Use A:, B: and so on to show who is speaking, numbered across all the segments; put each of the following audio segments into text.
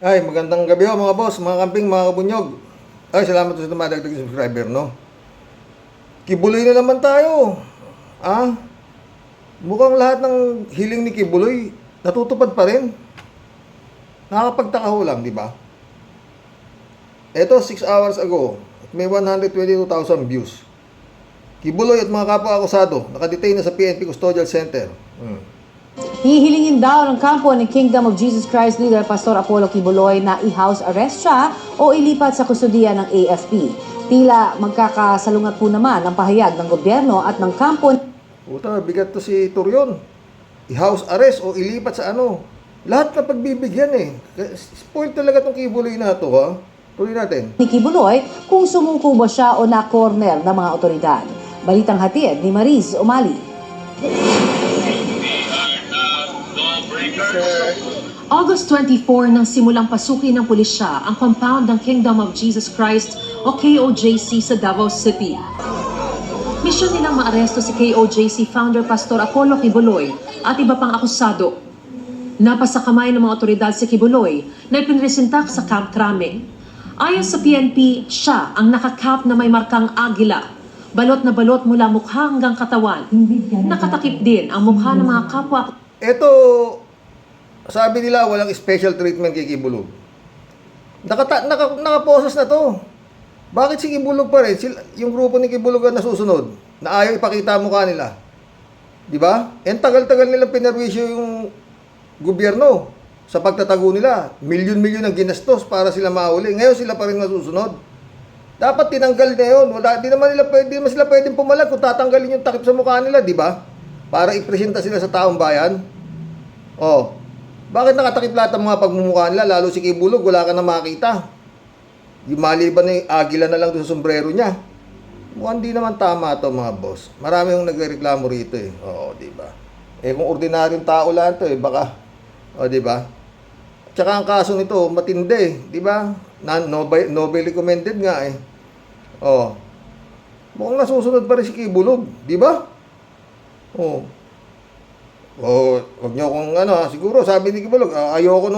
A: Ay, magandang gabi ho mga boss, mga kamping, mga kabunyog. Ay, salamat sa dumadagdag subscriber, no? Kibuloy na naman tayo. Ah, mukhang lahat ng hiling ni Kibuloy natutupad pa rin. Nakakapagtaka ho lang, di ba? Ito, 6 hours ago, may 122,000 views. Kibuloy at mga kapwa akusado, nakadetain na sa PNP Custodial Center.
B: Hihilingin daw ng kampo ni Kingdom of Jesus Christ leader Pastor Apollo Kibuloy na i-house arrest siya o ilipat sa kustudiya ng AFP. Tila magkakasalungat po naman ang pahayag ng gobyerno at ng kampo.
A: Puta, bigat to si Turion. I-house arrest o ilipat sa ano. Lahat na pagbibigyan eh. Spoil talaga tong Kibuloy na to, ha? Tuloy natin.
B: Ni Kibuloy kung sumuko ba siya o na-corner ng mga otoridad. Balitang hatid ni Mariz Umali.
C: August 24 nang simulang pasukin ng pulisya ang compound ng Kingdom of Jesus Christ o KOJC sa Davao City. Misyon nilang maaresto si KOJC founder Pastor Apollo Kibuloy at iba pang akusado. Napasa kamay ng mga otoridad si Kibuloy na ipinresentak sa Camp Crame. Ayon sa PNP, siya ang nakakap na may markang agila. Balot na balot mula mukha hanggang katawan. Nakatakip din ang mukha ng mga kapwa.
A: Ito, sabi nila walang special treatment kay Kibulog. Nakaposes na to. Bakit si Kibulog pa rin? Yung grupo ni Kibulog ang nasusunod na ayaw ipakita ang mukha nila. Di ba? Tagal-tagal nilang pinerwisyo yung gobyerno sa pagtatago nila. Milyon-milyon ang ginastos para sila mahuli. Ngayon sila pa rin nasusunod. Dapat tinanggal na yun. Di naman sila pwedeng pumalag kung tatanggalin yung takip sa mukha nila, di ba? Para ipresenta sila sa taong bayan. Oh, bakit nakatakip lahat ang mga pagmumukha nila? Lalo si Kibulog, wala ka na makita. Yung maliban na yung agila na lang doon sa sombrero niya. Mukhang di naman tama to mga boss. Marami yung nagrereklamo rito eh. Oo, di ba? Kung ordinaryong tao lang to baka, di ba? Tsaka ang kaso nito, matindi eh, di ba? Nobel recommended nga eh. Oh. Mukhang nasusunod pa rin si Kibulog, di ba? Oh. Wag niyo kung siguro sabi ni Kibulog, ayoko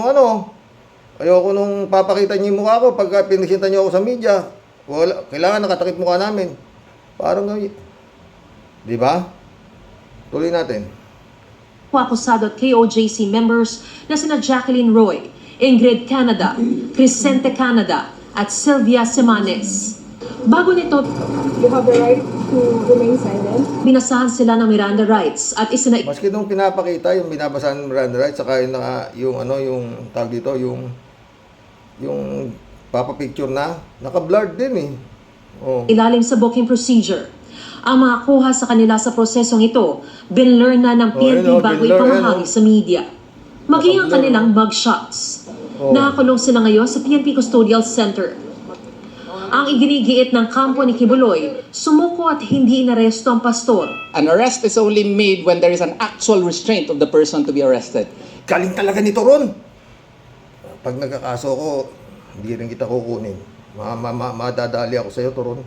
A: nung papakita niyo yung mukha ko pagka pinisita niyo ako sa media. Kailangan nakatakip mukha namin. Parang di ba? Tuloy natin.
C: Akusado at KOJC members na sina Jacqueline Roy, Ingrid Canada, Crescente Canada at Sylvia Semanes. Bago nito,
D: You have the right to remain silent.
C: binasahan sila ng Miranda rights at
A: Maski nung pinapakita yung binabasahan ng Miranda rights saka yung tawag dito, yung papapicture na naka-blurred din eh. Oh.
C: ilalim sa booking procedure. Ang mga kuha sa kanila sa prosesong ito, binlearn na ng PNP bago ipamahagi sa media. Maging ang kanilang mugshots. Nakakulong sila ngayon sa PNP Custodial Center. Ang iginigiit ng kampo ni Kibuloy, sumuko at hindi inaresto ang pastor.
E: An arrest is only made when there is an actual restraint of the person to be arrested.
A: Galing talaga nito Ron. Pag nagkakaso ko, hindi rin kita kukunin. Madadali ako sa iyo, Ron.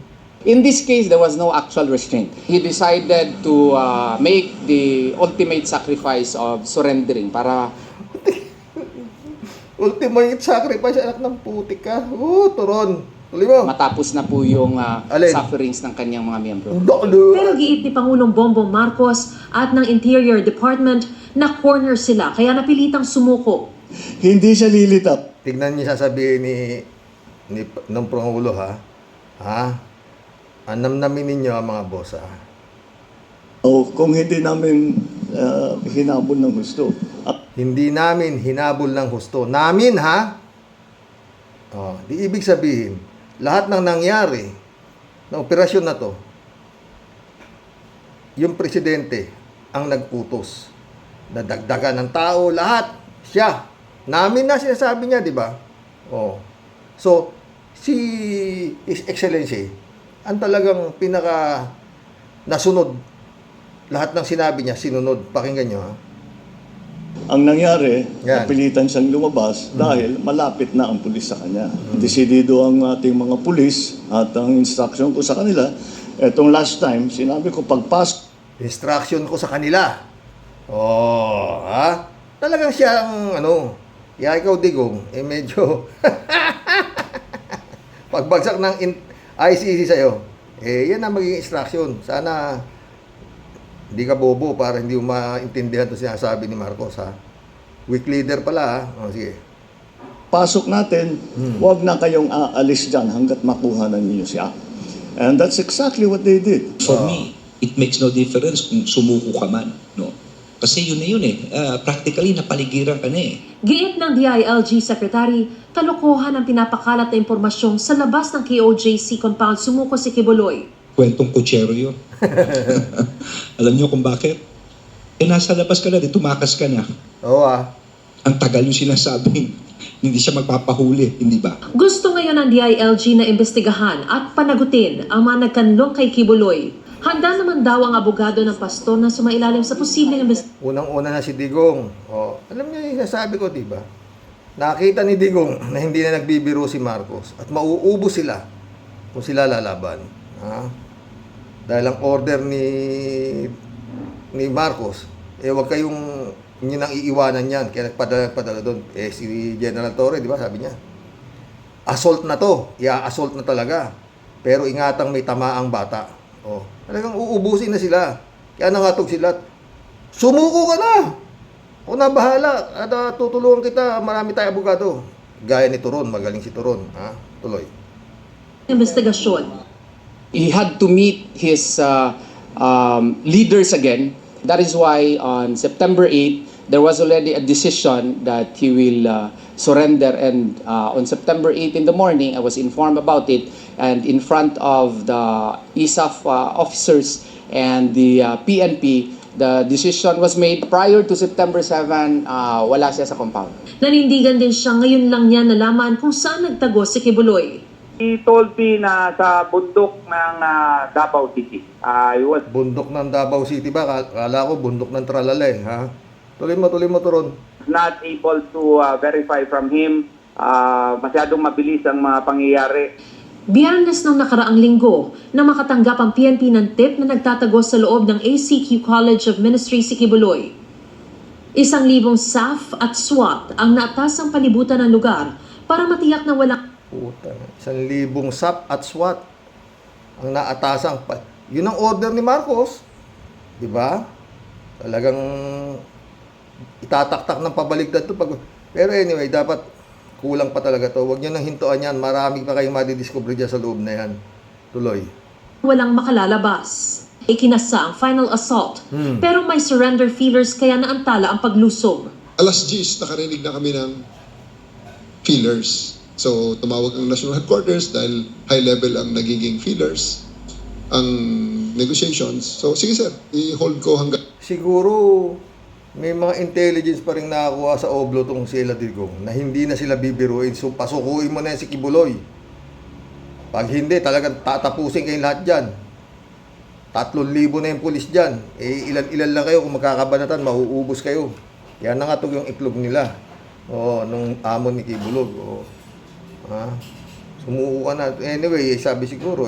E: In this case, there was no actual restraint. He decided to make the ultimate sacrifice of surrendering para
A: Ultimate sacrifice, anak ng putik ka. Turon. Tuloy mo.
E: matapos na po yung
A: Alin?
E: sufferings ng kanyang mga miyembro.
C: Pero giit ni Pangulong Bongbong Marcos at ng Interior Department na corner sila kaya napilitang sumuko.
F: Hindi siya lilitap.
A: Tignan niyo sasabihin ng Pangulo ha? Anamnamin ninyo ang mga boss
F: O kung hindi namin hinabol ng gusto.
A: Hindi namin hinabol ng husto. Namin ha? Di ibig sabihin, lahat ng nangyari na operasyon na to, yung presidente ang nagputos. Nadagdagan ng tao, lahat. Siya. Namin na sinasabi niya, di ba? So, si His Excellency, ang talagang pinaka nasunod. Lahat ng sinabi niya, sinunod. Pakinggan niyo, ha?
F: Ang nangyari,
A: Yan.
F: napilitan siyang lumabas dahil malapit na ang pulis sa kanya. Desidido ang ating mga pulis at ang instruction ko sa kanila. Etong last time, sinabi ko pagpas
A: Instruction ko sa kanila. Ha? Talagang siya ang Kaya ikaw, Digong, medyo pagbagsak ng ICC sa'yo, yan ang magiging instruction. Sana hindi ka bobo para hindi mo maintindihan ito sinasabi ni Marcos, ha? Weak leader pala, ha? O, sige.
F: Pasok natin, huwag na kayong aalis dyan hanggat makuha na ninyo siya. And that's exactly what they did.
G: For me, it makes no difference kung sumuko ka man, no? Kasi yun na yun eh. Practically, napaligiran ka na eh.
C: Giit ng DILG Secretary, kalokohan ang pinapakalat na impormasyong sa labas ng KOJC compound sumuko si Kibuloy.
G: Kwentong kutsero yun. Alam niyo kung bakit? Nasa labas ka na, di tumakas ka na.
A: Oo, ah.
G: Ang tagal yung sinasabing, hindi siya magpapahuli, hindi ba?
C: Gusto ngayon ng DILG na imbestigahan at panagutin ang mga nagkanlong kay Kibuloy. Handa naman daw ang abogado ng pastor na sumailalim sa posibleng investigasyon.
A: Unang-una na si Digong. Alam niyo yung sinasabi ko, di ba? Nakita ni Digong na hindi na nagbibiro si Marcos at mauubos sila kung sila lalaban. Ha? Dahil ang order ni Marcos, wag kayong inyo nang iiwanan yan. Kaya nagpadala doon. Si General Torre, di ba, sabi niya, assault na to. Assault na talaga. Pero ingatang may tamaang bata. Talagang uubusin na sila. Kaya nangatog sila. Sumuko ka na! Ako na bahala. At tutulungan kita. Marami tayong abogado. Gaya ni Turon. Magaling si Turon. Ha? Tuloy.
C: Investigasyon.
E: He had to meet his leaders again. That is why on September 8, there was already a decision that he will surrender. And on September 8 in the morning, I was informed about it. And in front of the ISAF officers and the PNP, the decision was made prior to September 7, wala siya sa compound.
C: Nanindigan din siya ngayon lang niya nalaman kung saan nagtago si Kibuloy.
H: He told me na sa bundok ng Davao City. I was
A: Bundok ng Davao City ba? Kala ko bundok ng Tralale. Ha? Tuloy mo, Turon.
H: not able to verify from him. Masyadong mabilis ang mga pangyayari.
C: Biyernes ng nakaraang linggo na makatanggap ang PNP ng tip na nagtatago sa loob ng ACQ College of Ministry si Kibuloy. 1,000 SAF at SWAT ang naatasang palibutan ng lugar para matiyak na walang...
A: Puta, 1,000 SAP at SWAT ang naatasang... Yun ang order ni Marcos. Di ba? Talagang itataktak ng pabaligtad to. Pero anyway, dapat kulang pa talaga to. Huwag nyo nang hintuan yan. Marami pa kayong madidiscover dyan sa loob na yan. Tuloy.
C: Walang makalalabas. Ikinasa ang final assault. Pero may surrender feelers kaya naantala ang paglusob.
I: Alas 10, nakarinig na kami ng feelers. So, tumawag ang National Headquarters dahil high level ang nagiging feelers, ang negotiations. So, sige sir, i-hold ko hanggang...
A: Siguro, may mga intelligence pa rin nakakuha sa Oblo tong sila Digong na hindi na sila bibiruin. So, pasukuin mo na yan si Kibuloy. Pag hindi, talagang tatapusin kayong lahat dyan. 3,000 na yung pulis dyan. Ilan-ilan lang kayo kung magkakabanatan, mauubos kayo. Yan na nga yung itlog nila. Nung amon ni Kibulog. Sumuko ka na. Anyway, sabi siguro,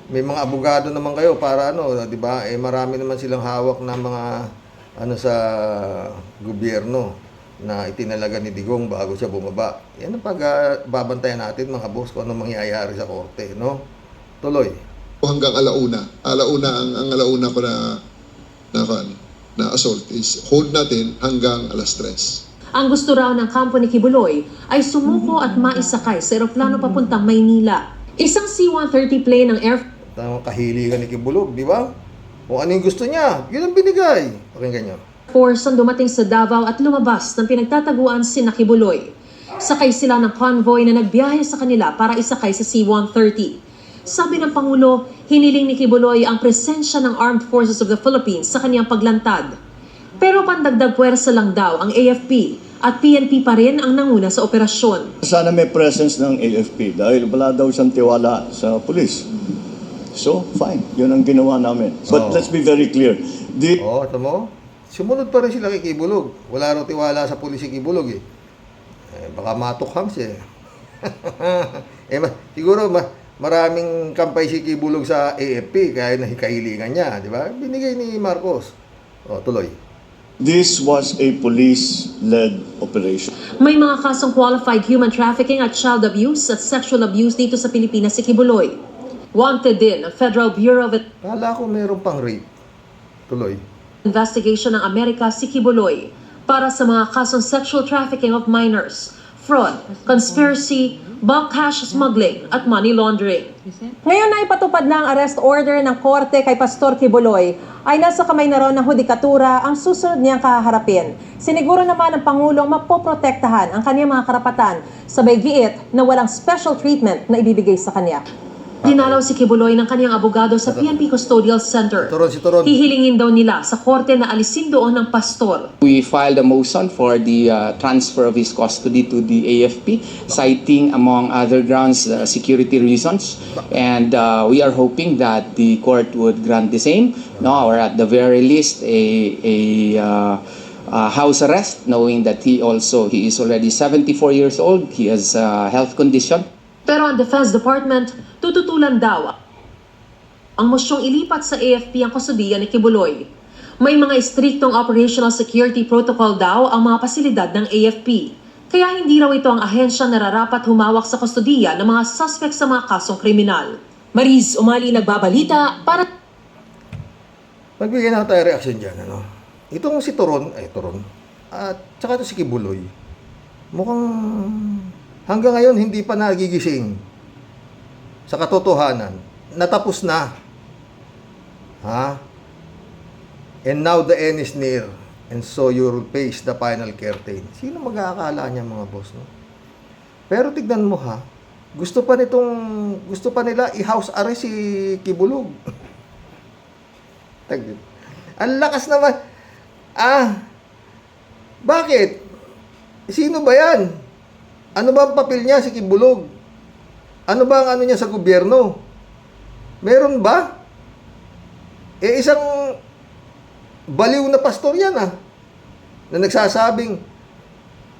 A: may mga abogado naman kayo para di ba? Marami naman silang hawak na mga sa gobyerno na itinalaga ni Digong bago siya bumaba. Yan ang pagbabantayan natin mga boss kung ano mangyayari sa korte, no? Tuloy.
I: Hanggang alauna. Ang alauna ko na assault is hold natin hanggang alas 3.
C: Ang gusto raw ng kampo ni Kibuloy ay sumuko at maisakay sa eroplano papuntang Maynila. Isang C-130 plane ng Air
A: Tamang kahiligan ni Kibulog, di ba? Kung ano yung gusto niya, yun ang binigay. Pakinggan niyo.
C: Force ang dumating sa Davao at lumabas ng pinagtataguan sina Kibuloy. Sakay sila ng convoy na nagbiyahe sa kanila para isakay sa C-130. Sabi ng Pangulo, hiniling ni Kibuloy ang presensya ng Armed Forces of the Philippines sa kaniyang paglantad. Pero pandagdag puwersa lang daw ang AFP at PNP pa rin ang nanguna sa operasyon.
F: Sana may presence ng AFP dahil wala daw siyang tiwala sa pulis. So, fine. Yun ang ginawa namin. But let's be very clear.
A: Ito mo? Sumunod pa rin sila kay Kibulog. Wala raw tiwala sa pulis si Kibulog baka matukhang siya. Siguro maraming kampay si Kibulog sa AFP kaya nahikahilingan niya, di ba? Binigay ni Marcos. Tuloy.
F: This was a police-led operation.
C: May mga kasong qualified human trafficking at child abuse at sexual abuse dito sa Pilipinas si Kibuloy. Wanted din ang Federal Bureau of
A: Kala ko meron pang rape. Tuloy.
C: Investigation ng Amerika si Kibuloy para sa mga kasong sexual trafficking of minors, fraud, conspiracy, bulk cash smuggling at money laundering.
B: Ngayon na ipatupad na ang arrest order ng korte kay Pastor Kibuloy, ay nasa kamay na raw ng hudikatura ang susunod niyang kaharapin. Siniguro naman ng Pangulong mapoprotektahan ang kanyang mga karapatan, sabay giit na walang special treatment na ibibigay sa kanya.
C: Dinalaw si Kibuloy ng kanyang abogado sa PNP Custodial Center.
A: Si Toron.
C: Hihilingin daw nila sa korte na alisin doon ng pastor.
E: We filed a motion for the transfer of his custody to the AFP, citing, among other grounds, security reasons. And we are hoping that the court would grant the same, no, or at the very least, a house arrest, knowing that he is already 74 years old. He has a health condition.
C: Pero ang Defense Department, tututulan daw ang mosyong ilipat sa AFP ang kustodiya ni Kibuloy. May mga istriktong operational security protocol daw ang mga pasilidad ng AFP. Kaya hindi raw ito ang ahensyang nararapat humawak sa kustodiya ng mga suspect sa mga kasong kriminal. Mariz Umali nagbabalita para...
A: Magbigyan na tayo reaction dyan, ano? Itong si Toron, at saka ito si Kibuloy, mukhang hanggang ngayon hindi pa nagigising sa katotohanan. Natapos na. Ha? And now the end is near, and so you'll face the final curtain. Sino mag-aakala niya, mga boss, no? Pero tignan mo, ha, gusto pa nila i-house arrest si Kibulog. Ang lakas naman. Bakit? Sino ba yan? Ano ba ang papel niya si Kibulog? Ano ba ang ano niya sa gobyerno? Meron ba? Isang baliw na pastor yan, na nagsasabing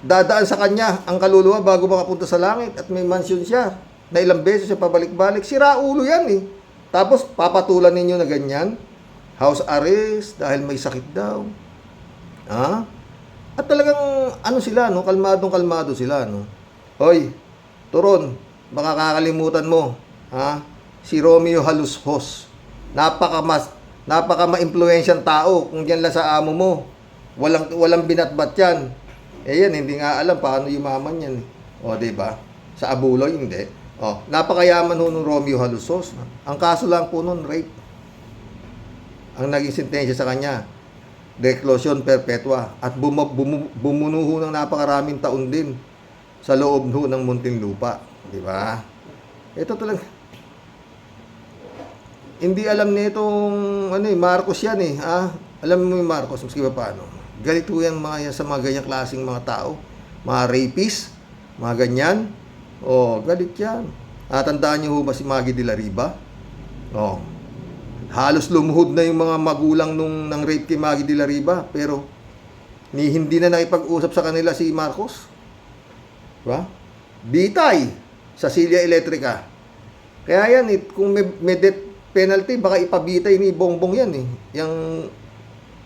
A: dadaan sa kanya ang kaluluwa bago makapunta sa langit at may mansion siya na ilang beses siya pabalik-balik. Sira ulo yan, eh. Tapos papatulan ninyo na ganyan, house arrest dahil may sakit daw. At talagang ano sila, no, kalmadong-kalmado sila, no. Hoy, Toron, baka kakalimutan mo, si Romeo Halushos. Napaka ma-impluwensyang tao kung diyan lang sa amo mo. Walang binatbat yan. Yan, hindi nga alam paano yumaman yan. O, diba? Sa Abuloy, hindi. Napakayaman ho ng Romeo Halushos. Ang kaso lang po nun, rape. Ang naging sentensya sa kanya, reclusion perpetua. At bumunuho ng napakaraming taon din sa loob ho ng Muntinlupa. Diba? Ito talaga. Hindi alam nitong Marcos yan, eh. Alam mo yung Marcos, maski pa paano. Galit ho yan sa mga ganyang klaseng mga tao. Mga rapist, mga ganyan. Galit yan. Tandaan niyo ho ba si Maggie de la Riva? Halos lumuhod na yung mga magulang ng rape kay Maggie de la Riva, pero hindi na nakipag-usap sa kanila si Marcos. Diba? Bitay sa Silya Electrica. Kaya yan, kung may death penalty, baka ipabitay ni Bongbong yan, eh.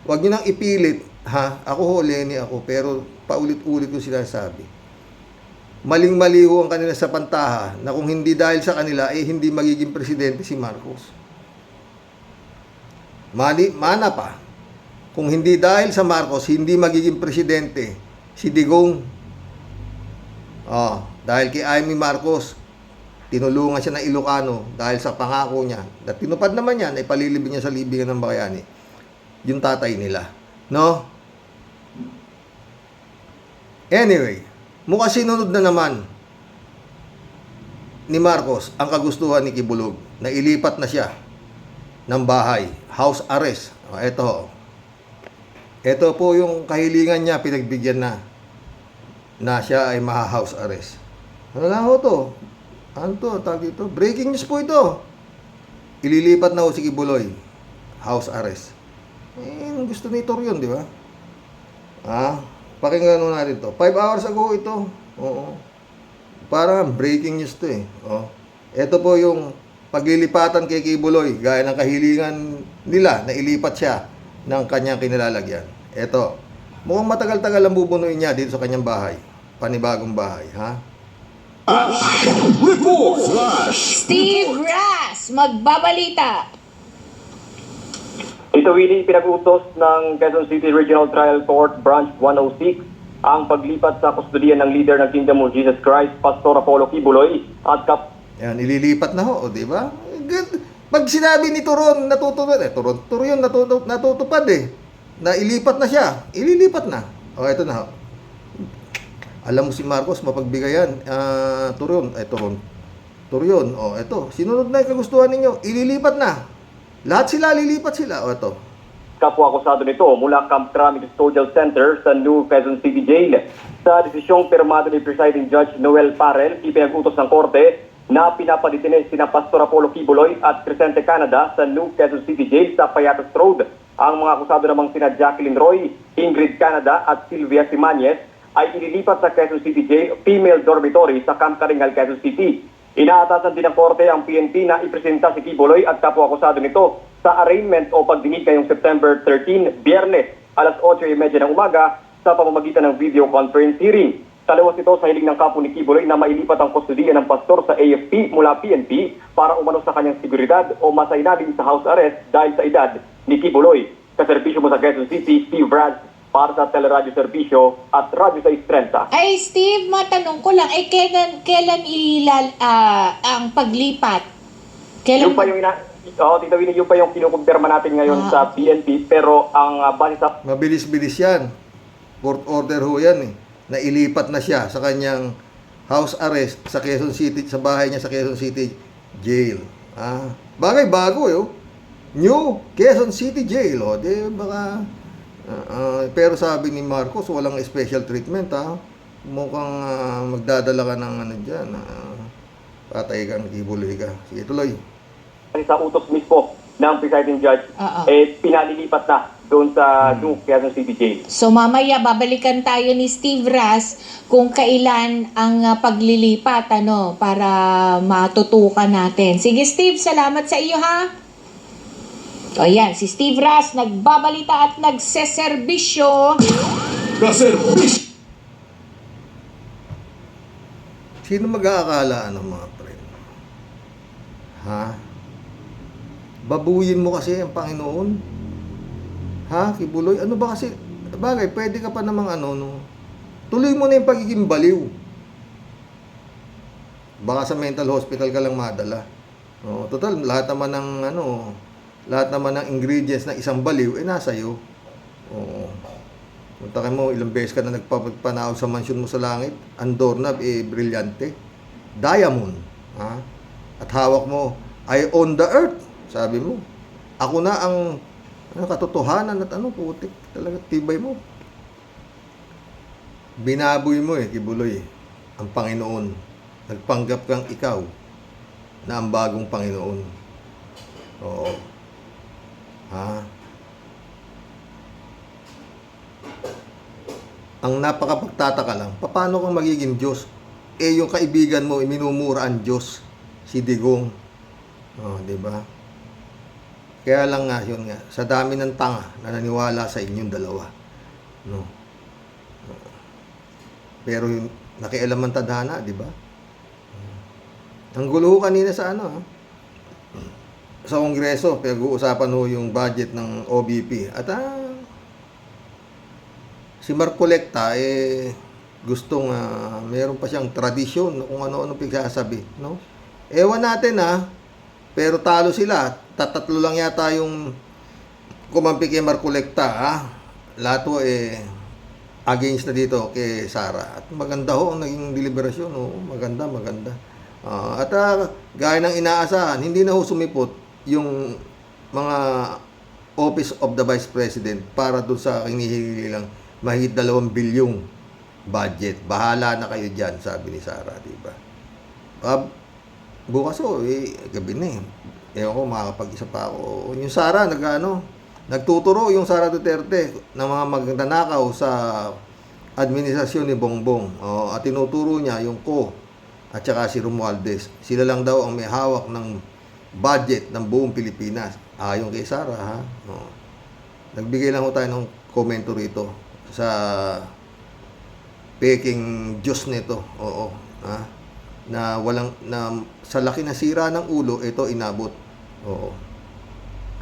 A: Wag nyo nang ipilit, ako ho, Lenny ako, pero paulit-ulit ko sinasabi. Maling-mali ho ang kanila sa pantaha na kung hindi dahil sa kanila, hindi magiging presidente si Marcos. Mana pa. Kung hindi dahil sa Marcos, hindi magiging presidente si Digong. Dahil kay Amy Marcos, tinulungan siya ng Ilocano dahil sa pangako niya. At tinupad naman yan, ay palilibing niya sa libingan ng Bayani. Yung tatay nila. No? Anyway, mukhang sinunod na naman ni Marcos ang kagustuhan ni Kibulog na ilipat na siya ng bahay. House arrest. Ito po yung kahilingan niya, pinagbigyan na siya ay maha-house arrest. Ano lang ho to? Ano to? Tawag ito? Breaking news po ito. Ililipat na ho si Kibuloy. House arrest. Gusto ni Tor yun, di ba? Pakinggan natin to. 5 hours ago ito. Oo. Parang breaking news to, eh. Ito po yung paglilipatan kay Kibuloy, gaya ng kahilingan nila na ilipat siya ng kanyang kinilalagyan. Eto, mukhang matagal-tagal ang bubunuin niya dito sa kanyang bahay. Panibagong bahay, ha?
J: Steve Ras, magbabalita.
H: Ito, Willie, pinag-utos ng Quezon City Regional Trial Court Branch 106 ang paglipat sa kustodiya ng leader ng Kingdom of Jesus Christ, Pastor Apollo Kibuloy at
A: Yan, ililipat na ho, di ba? Pag sinabi ni Turon, natutupad, Turon natutupad eh. Na ilipat na siya, ililipat na. O, eto na ho. Alam mo si Marcos, mapagbigayan. Turon, Turion, o, eto. Sinunod na yung kagustuhan ninyo, ililipat na. Lahat sila, lilipat sila. O, eto.
H: kapwa-akusado nito mula Camp Crame Custodial Center sa New Quezon City Jail. Sa desisyong pirmado ni Presiding Judge Noel Parel, ipinag-utos ng korte na pinapalitinin sina Pastor Apollo Kibuloy at Crescente Canada sa New Quezon City Jail sa Payatas Road. Ang mga akusado namang sina Jacqueline Roy, Ingrid Canada at Sylvia Simanes ay ililipat sa Quezon City Jail Female Dormitory sa Camp Karingal, Quezon City. Inaatasan din ng korte ang PNP na ipresenta si Kibuloy at kapwa-akusado nito sa arraignment o pagdinig ngayong September 13, Biyernes, alas 8:30 ng umaga sa pamamagitan ng video conference hearing. Taliwas ito sa hiling ng kapo ni Kibuloy na mailipat ang kustodiya ng pastor sa AFP mula PNP para umano sa kanyang seguridad o masainaling sa house arrest dahil sa edad ni Kibuloy. Kaservisyo mo sa Quezon City, Steve Brad, para sa Teleradio Servisyo at Radyo 630.
J: Ay, Steve, matanong ko lang, kailan ang paglipat?
H: Yung pa yung Tita Winnie, yung pa yung kinukumpirma natin ngayon sa PNP, pero ang base sa...
A: Mabilis-bilis yan. Court order ho yan eh. Nailipat na siya sa kanyang house arrest sa Quezon City, sa bahay niya sa Quezon City Jail. Bagay bago eh. New Quezon City Jail. Di baka... pero sabi ni Marcos, walang special treatment mukhang magdadala ka ng ano dyan, patay kang Kibuloy ka. Sige, tuloy.
H: Sa utos mismo ng presiding judge, pinalilipat na doon sa New Quezon City Jail.
J: So mamaya babalikan tayo ni Steve Ras kung kailan ang paglilipat para matutukan natin. Sige Steve, salamat sa iyo ha. O yan, si Steve Ras nagbabalita at nagseserbisyo.
A: Sino mag-aakala mga pre? Babuyin mo kasi ang Panginoon. Kibuloy, ano ba kasi? Bagay, pwede ka pa namang tuloy mo na yung pagiging baliw. Baka sa mental hospital ka lang madala. Total, lahat naman ng ingredients ng isang baliw, nasa iyo. Punta mo, ilang beses ka na nagpapanaw sa mansyon mo sa langit. Ang doorknob, brilyante. Diamond. At hawak mo, I own the earth. Sabi mo, ako na ang katotohanan at putik. Talaga, tibay mo. Binaboy mo Kibuloy, ang Panginoon. Nagpanggap kang ikaw na ang bagong Panginoon. Oo. Ang napakapagtataka lang, paano kang magiging Diyos? Yung kaibigan mo, minumura ang Diyos, si Digong. Di ba? Kaya lang yun nga, sa dami ng tanga na naniwala sa inyong dalawa. Pero yung nakialam ang tadhana, di ba? Ang gulo kanina sa sa Kongreso, pinag-uusapan yung budget ng OBP. At si Marcolecta, gustong meron pa siyang tradisyon kung ano-ano pagsasabi. Ewan natin pero talo sila. Tatlo lang yata yung kumampi kay Marcolecta. Lahat against na dito kay Sara. At maganda ang naging deliberasyon. Maganda. At gaya ng inaasahan, hindi na sumipot yung mga Office of the Vice President para doon sa hinihili lang mahigit 2 bilyong budget. Bahala na kayo dyan, sabi ni Sara, diba? Bukas gabi na Ewan ko, makakapag-isa pa ako. Yung Sara, nagtuturo yung Sara Duterte ng mga magnanakaw sa administrasyon ni Bongbong. At tinuturo niya yung at saka si Romualdez. Sila lang daw ang may hawak ng budget ng buong Pilipinas. Ayon kay Sara, Nagbigay lang tayo ng komento rito sa peking Diyos nito. Oo. Ha? Na walang, na sa laki na sira ng ulo, ito inabot. Oo.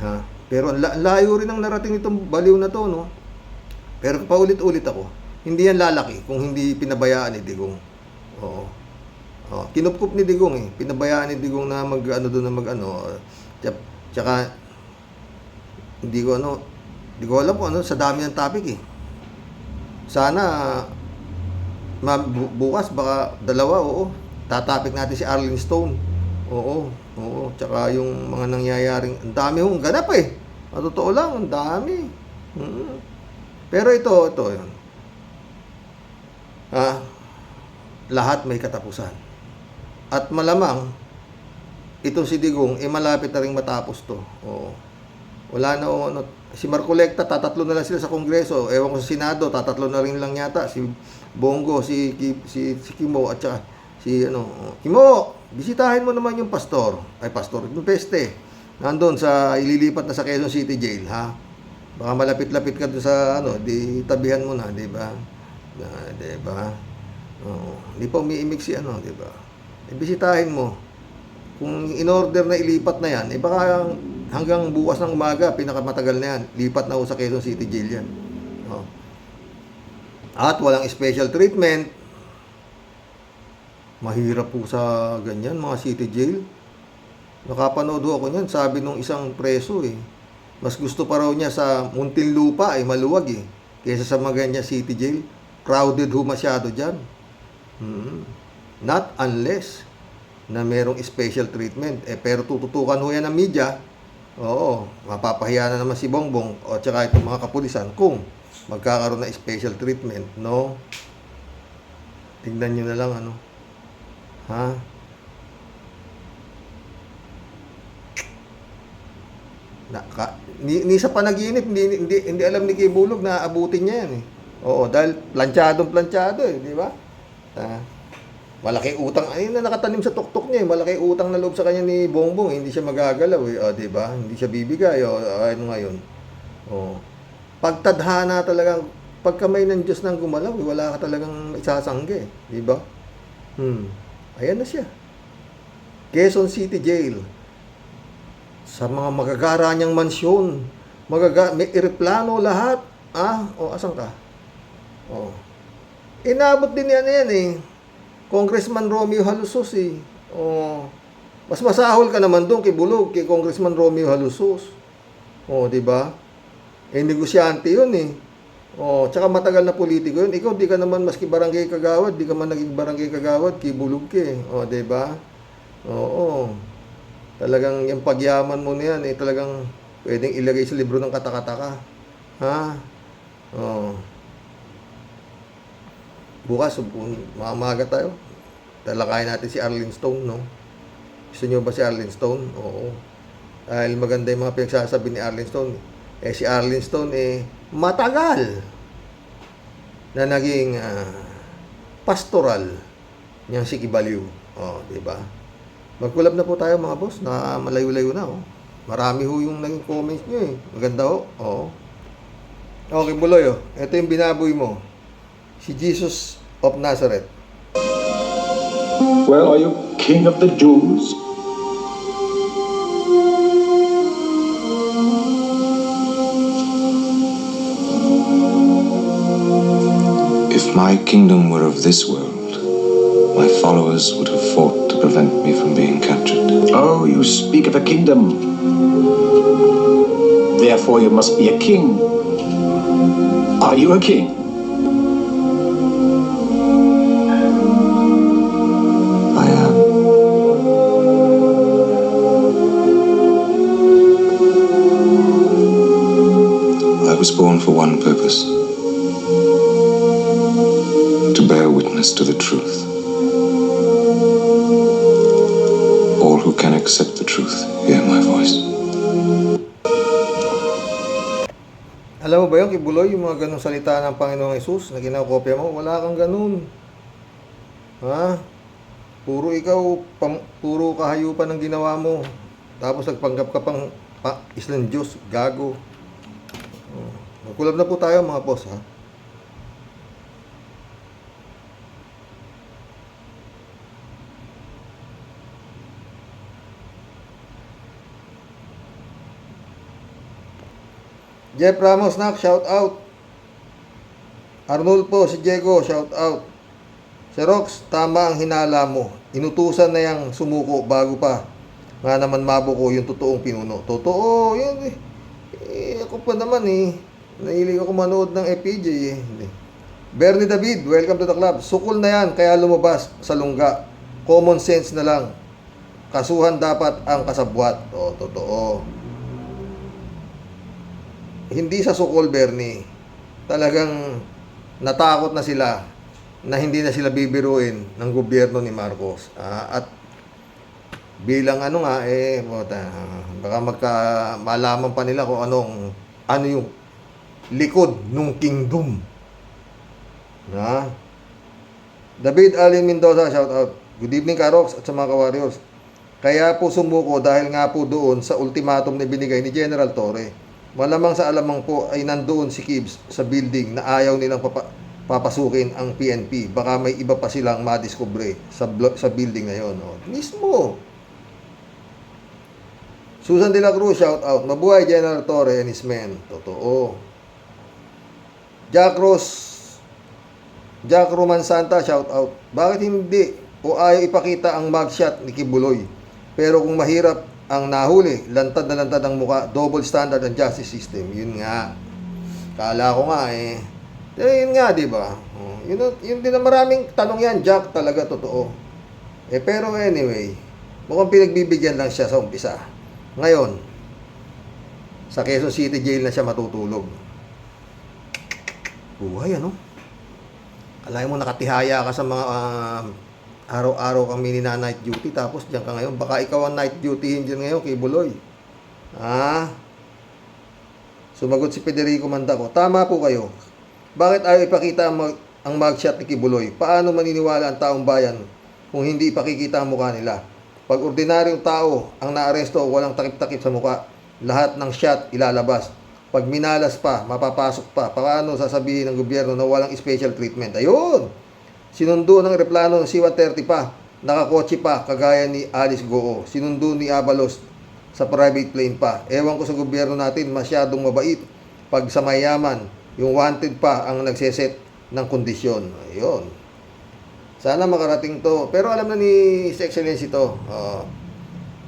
A: Ha? Pero ang layo rin ang narating itong baliw na to, no? Pero paulit-ulit ako, hindi yan lalaki kung hindi pinabayaan ni Digong. Oo. Oh, kinupkup ni Digong eh. Pinabayaan ni Digong na mag-ano doon na mag-ano. Tsaka hindi ko alam kung ano, sa dami ng topic eh. Sana bukas baka dalawa, oo. Tatapik natin si Arlene Stone. Oo. Tsaka yung mga nangyayaring, ang dami hong ganap eh. Ang totoo lang, ang dami. Pero ito yun. Lahat may katapusan. At malamang, itong si Digong, malapit na rin matapos to. Oo. Wala na, si Marcolecta, tatatlo na lang sila sa Kongreso. Ewan ko sa Senado, tatatlo na rin lang yata. Si Bongo, si Kimo, at saka Kimo, bisitahin mo naman yung pastor, yung peste. Nandun sa, ililipat na sa Quezon City Jail, ha? Baka malapit-lapit ka doon sa, di tabihan mo na, di ba? Di ba? Hindi pa umiimik si di ba? Bisitahin mo. Kung in-order na ilipat na yan, baka hanggang bukas ng umaga, pinakamatagal na yan, lipat na sa Quezon City Jail yan. At walang special treatment. Mahirap po sa ganyan, mga city jail. Nakapanood ako niyan, sabi nung isang preso mas gusto pa raw niya sa Muntinlupa maluwag kaysa sa mga ganyan city jail. Crowded ho masyado dyan. Not unless na merong special treatment. Pero tututukan ho yan ng media. Oo, mapapahiya na naman si Bongbong o tsaka itong mga kapulisan kung magkakaroon na special treatment. No? Tingnan nyo na lang ha? Ni sa panaginip, hindi alam ni Kibulog na abutin niya yan Oo, dahil planchado di ba? Malaki utang, na nakatanim sa tuktok niya malaki utang na loob sa kanya ni Bongbong, hindi siya magagalaw di ba? Hindi siya bibigay ano ngayon. Pagtadhana talagang pagkamay ng Diyos nang gumalaw, wala ka talagang isasangge, di ba? Ayan na siya. Quezon City Jail. Sa mga magagara niyang mansyon, may eroplano lahat. Asan ka? Inabot din yan Congressman Romeo Halusos mas masahol ka naman doon kay Bulog, kay Congressman Romeo Halusos. Di ba? Negosyante yun tsaka matagal na politiko yun. Ikaw, di ka naman maski barangay kagawad, di ka man naging barangay kagawad, kay Bulog di ba? Oo. Talagang yung pagyaman mo na yan, talagang pwedeng ilagay sa libro ng katakataka. Ha? Bukas, mamaga tayo. Talakayin natin si Arlene Stone, no? Gusto nyo ba si Arlene Stone? Oo. Dahil maganda yung mga pinagsasabi ni Arlene Stone. Si Arlene Stone, matagal na naging pastoral niyang si Kibaliw. Di ba? Mag-collab na po tayo mga boss. Malayo-layo na. Marami ho yung naging comments nyo Maganda ho. Okay, Buloy. Ito yung binaboy mo. Si Jesus of Nazareth.
K: Well, are you king of the Jews?
L: If my kingdom were of this world, my followers would have fought to prevent me from being captured.
K: Oh, you speak of a kingdom. Therefore, you must be a king. Are you a king?
L: I am. I was born for one purpose. To bear witness to the truth. All who can accept the truth hear my voice.
A: Alam mo ba yung Kibuloy, yung mga ganong salita ng Panginoong Hesus na kinakopya mo? Wala kang ganun. Ha? Puro ikaw, puro kahayupan ang ginawa mo. Tapos nagpanggap ka pang islang Diyos, gago. Magkulab na po tayo mga boss, ha? Jeff Ramos, nak, shout out. Arnulfo, si Diego, shout out. Si Rox, tama ang hinala mo. Inutusan na yang sumuko bago pa nga naman mabuko yung totoong pinuno. Totoo, yun eh. Ako pa naman eh. Nahilig ako manood ng FPJ eh. Bernie David, welcome to the club. Sukol na yan, kaya lumabas sa lungga. Common sense na lang. Kasuhan dapat ang kasabwat. O, totoo. Hindi sa sukol, Bernie. Talagang natakot na sila na hindi na sila bibiruin ng gobyerno ni Marcos. At bilang baka malaman pa nila kung ano yung likod nung kingdom. David Alin Mendoza, shout out. Good evening, Karox at sa mga ka-warriors. Kaya po sumuko dahil nga po doon sa ultimatum na binigay ni General Torre. Malamang sa alamang po ay nandoon si Gibbs sa building na ayaw nilang papasukin ang PNP. Baka may iba pa silang madiskubre sa building na yon. Mismo. Susan de la Cruz, shout out. Mabuhay General Torre and his men. Totoo. Jack Roman Santa, shout out. Bakit hindi o ayaw ipakita ang mugshot ni Kibuloy? Pero kung mahirap ang nahuli, lantad na lantad ang muka, double standard ang justice system. Yun nga. Kala ko nga eh. Yun nga, di ba? Yun din na maraming tanong yan, Jack, talaga totoo. Pero anyway, mukhang pinagbibigyan lang siya sa umpisa. Ngayon, sa Quezon City Jail na siya matutulog. Buhay, ano? Alay mo nakatihaya ka sa mga araw-araw kang night duty, tapos diyan ka ngayon. Baka ikaw ang night duty diyan ngayon kay Buloy. Sumagot si Federico Mandaco. Tama po kayo. Bakit ayaw ipakita ang mugshot ni Kibuloy? Paano maniniwala ang taong bayan kung hindi ipakikita ang mukha nila? Pag ordinaryong tao ang naaresto o walang takip-takip sa mukha, lahat ng shot ilalabas. Pag minalas pa, mapapasok pa. Paano sasabihin ng gobyerno na walang special treatment? Ayun! Sinundo ng eroplano ng C-130 pa, nakakotse pa, kagaya ni Alice Goo. Sinundo ni Abalos sa private plane pa. Ewan ko sa gobyerno natin, masyadong mabait. Pag sa mayaman, yung wanted pa ang nagseset ng kondisyon. Ayun. Sana makarating to. Pero alam na ni His Excellency to.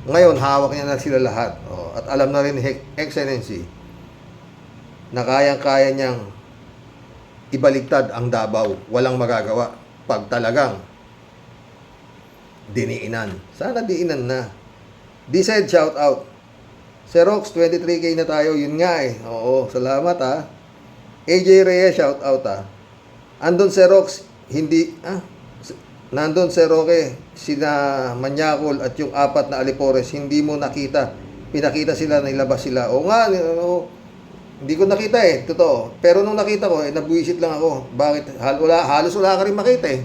A: Ngayon, hawak niya na sila lahat. At alam na rin ni Excellency na kayang-kaya niyang ibaligtad ang Davao. Walang magagawa. Pag talagang diniinan. Sana diinan na. D-Sed, shout out. Xerox, 23K na tayo. Yun nga eh. Oo, salamat ha. AJ Reyes, shout out ha. Andun Xerox, hindi, nandun si Roque, sina Manyakol at yung 4 na Alipores, hindi mo nakita. Pinakita sila, nilabas sila. O nga, hindi ko nakita eh, totoo. Pero nung nakita ko, nabuisit lang ako. Bakit? Halos wala ka rin makita eh.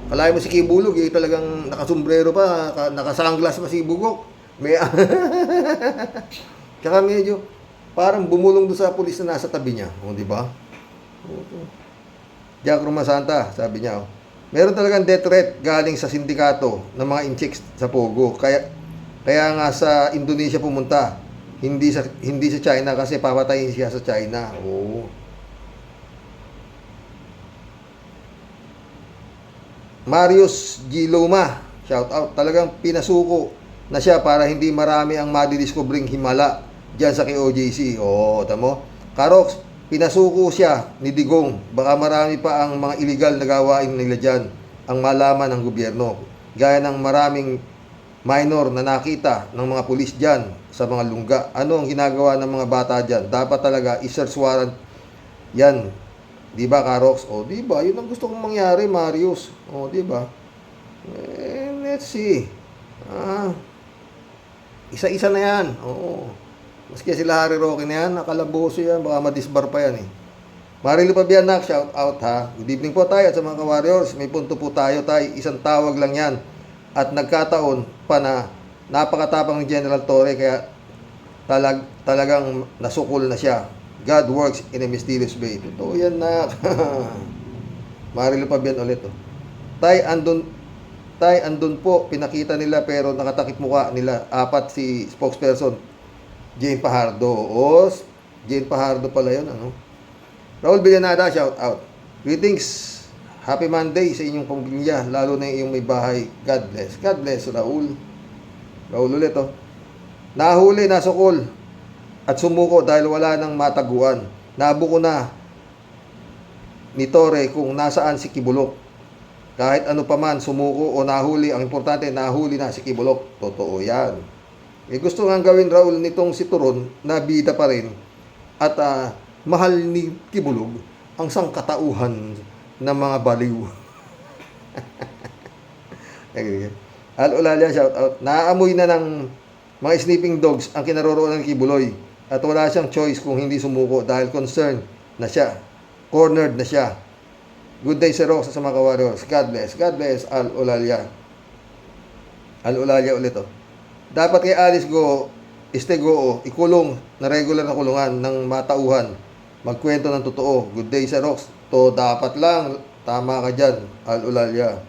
A: Kalaya mo si Kibulog, talagang nakasombrero pa, nakasunglass pa si Bugok. Tsaka medyo, parang bumulong doon sa pulis na nasa tabi niya. O, di ba? Jack Romasanta, sabi niya, meron talagang death threat galing sa sindikato ng mga inchicks sa Pogo. Kaya nga sa Indonesia pumunta. Hindi sa China kasi papatayin siya sa China. Oo. Marius Giloma, shout out. Talagang pinasuko na siya para hindi marami ang madidiscovering himala diyan sa KOJC. Oo, tamo. Karox, pinasuko siya ni Digong. Baka marami pa ang mga illegal na gawain nila diyan ang malaman ng gobyerno. Gaya ng maraming minor na nakita ng mga pulis dyan sa mga lungga. Ano ang ginagawa ng mga bata dyan? Dapat talaga i-search warrant yan. Di ba, Karox? O, di ba? Yun ang gusto kong mangyari, Marius. O, di ba? Let's see. Isa-isa na yan. Oo. Maski sila Harry Roque na yan, nakalaboso yan. Baka madisbar pa yan eh. Marilu Pabianak, shout out ha. Good evening po tayo at sa mga ka-warriors. May punto po tayo. Isang tawag lang yan. At nagkataon pa na napakatapang ni General Torre kaya talagang nasukol na siya God works in a mysterious way. Totoo yan na. Marilo pa yan ulit. Oh. Tay, andun po, pinakita nila pero nakatakip mukha nila. 4 si spokesperson, Jane Pajardo. O, Jane Pajardo pala yun, ano? Raul Villanada, shout out. Greetings. Happy Monday sa inyong pamilya, lalo na yung may bahay. God bless. God bless, Raul. Raul ulit, oh. Nahuli, nasukol, at sumuko dahil wala nang mataguan. Nabuko na ni Torre kung nasaan si Kibulok. Kahit ano pa man, sumuko o nahuli, ang importante, nahuli na si Kibulok. Totoo yan. Gusto nga gawin, Raul, nitong si Turon, na bida pa rin, at mahal ni Kibulog ang sangkatauhan ng mga baliw. Al-Ulalia, shout out. Naamoy na ng mga sniffing dogs ang kinaroroonan ng Kibuloy at wala siyang choice kung hindi sumuko dahil concerned na siya. Cornered na siya. Good day, Sir Rox, sa mga warriors. God bless. God bless, Al-Ulalia. Al-Ulalia ulit, oh. Dapat kay Alice Go, Istegoo, ikulong na regular na kulungan ng matauhan. Magkwento ng totoo. Good day, Sir Rox. To dapat lang. Tama ka dyan, Al-Ulalia.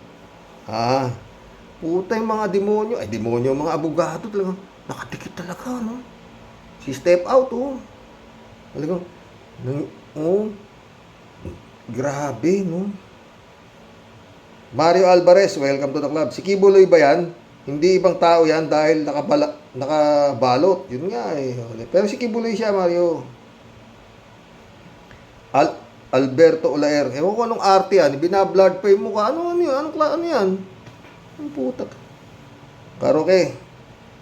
A: Puta yung mga demonyo. Ay, demonyo, mga abogado talaga. Nakatikit talaga, no? Si Step Out, oh. Talagang, oh. Grabe, no? Mario Alvarez, welcome to the club. Si Kibuloy ba yan? Hindi ibang tao yan dahil nakabalot. Yun nga, eh. Pero si Kibuloy siya, Mario. Alberto Olaer. Ewan ko anong arte yan. Binablard pa yung mukha. Ano yan? Ano yan? Ang puta. Karoke,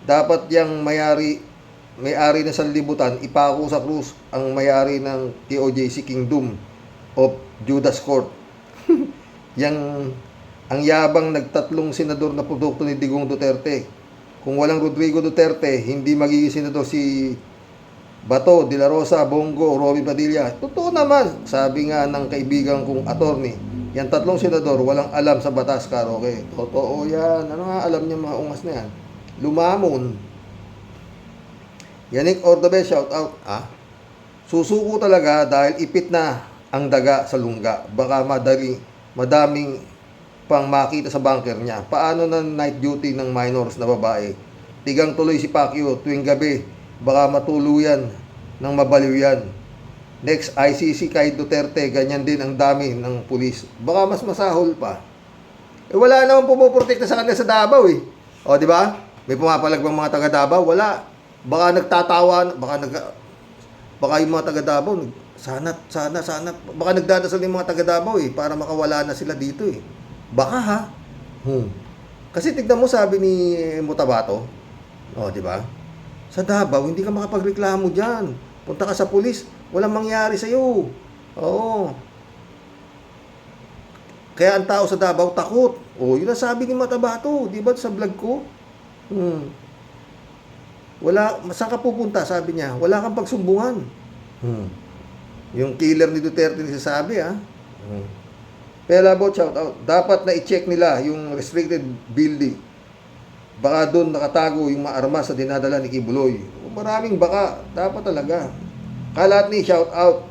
A: dapat yung may-ari na sanlibutan, ipako sa krus ang may-ari ng TOJC Kingdom of Judas Court. Ang yabang nagtatlong senador na produkto ni Digong Duterte. Kung walang Rodrigo Duterte, hindi magiging senador si Bato, De La Rosa, Bongo, Robby Padilla. Totoo naman, sabi nga ng kaibigan kong attorney, yan tatlong senador, walang alam sa batas, Karoke. Totoo yan. Ano nga alam niya mga ungas na yan? Lumamon. Yannick Ordobe, shout out. Susuko talaga dahil ipit na ang daga sa lungga. Baka madaming pang makita sa bunker niya. Paano na night duty ng minors na babae? Tigang tuloy si Pacquiao tuwing gabi. Baka matuluyan ng mabaliw yan. Next, ICC kay Duterte, ganyan din ang dami ng pulis. Baka mas masahol pa. Wala naman pumuprotekta sa kanila sa Davao, eh. O, di ba? May pumapalag bang mga taga Davao? Wala. Baka nagtatawa, baka yung mga taga Davao, sana, baka nagdadasal yung mga taga Davao, eh, para makawala na sila dito, eh. Baka, ha? Kasi tignan mo, sabi ni Mutabato, o, di ba? Sa Davao, hindi ka makapagreklamo dyan. Punta ka sa pulis, walang mangyari sa'yo. Oo. Kaya ang tao sa Davao takot. Yun ang sabi ni Matabato, di ba sa vlog ko? Wala, saan ka pupunta, sabi niya? Wala kang pagsumbungan. Yung killer ni Duterte nagsasabi, ha? Pela Bot, shout out. Dapat na i-check nila yung restricted building. Baka doon nakatago yung mga armas sa dinadala ni Kibuloy. Maraming baka. Dapat talaga. Kalat ni, shout out.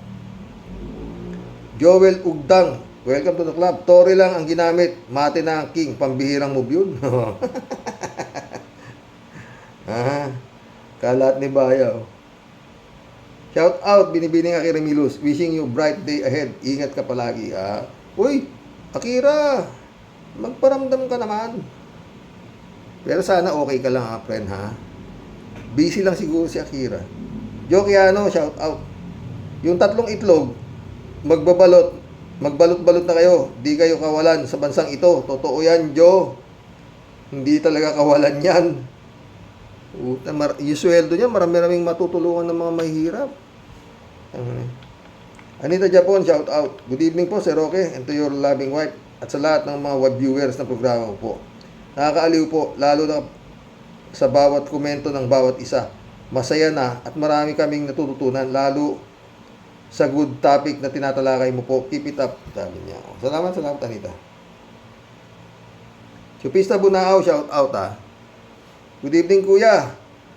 A: Joel Ugdang, welcome to the club. Torre lang ang ginamit. Mate na ang king. Pambihirang move yun. Kalat ni Bayaw. Shout out, binibining Akira Milus. Wishing you bright day ahead. Ingat ka palagi. Uy, Akira, magparamdam ka naman. Pero sana okay ka lang, friend, ha? Busy lang siguro si Akira. Jokiano, shout out. Yung tatlong itlog, magbalot-balot na kayo. Di kayo kawalan sa bansang ito. Totoo yan, Jo. Hindi talaga kawalan yan. Yung sweldo niya, marami-raming matutulungan ng mga mahihirap. Anita Japon, shout out. Good evening po, Sir Roque, and to your loving wife, at sa lahat ng mga web viewers na programa po. Nakakaaliw po, lalo na sa bawat komento ng bawat isa. Masaya na at marami kaming natututunan, lalo sa good topic na tinatalakay mo po. Keep it up, sabi niya. Salamat, Anita. Chupista Bunao, shout out, ha. Good evening, kuya.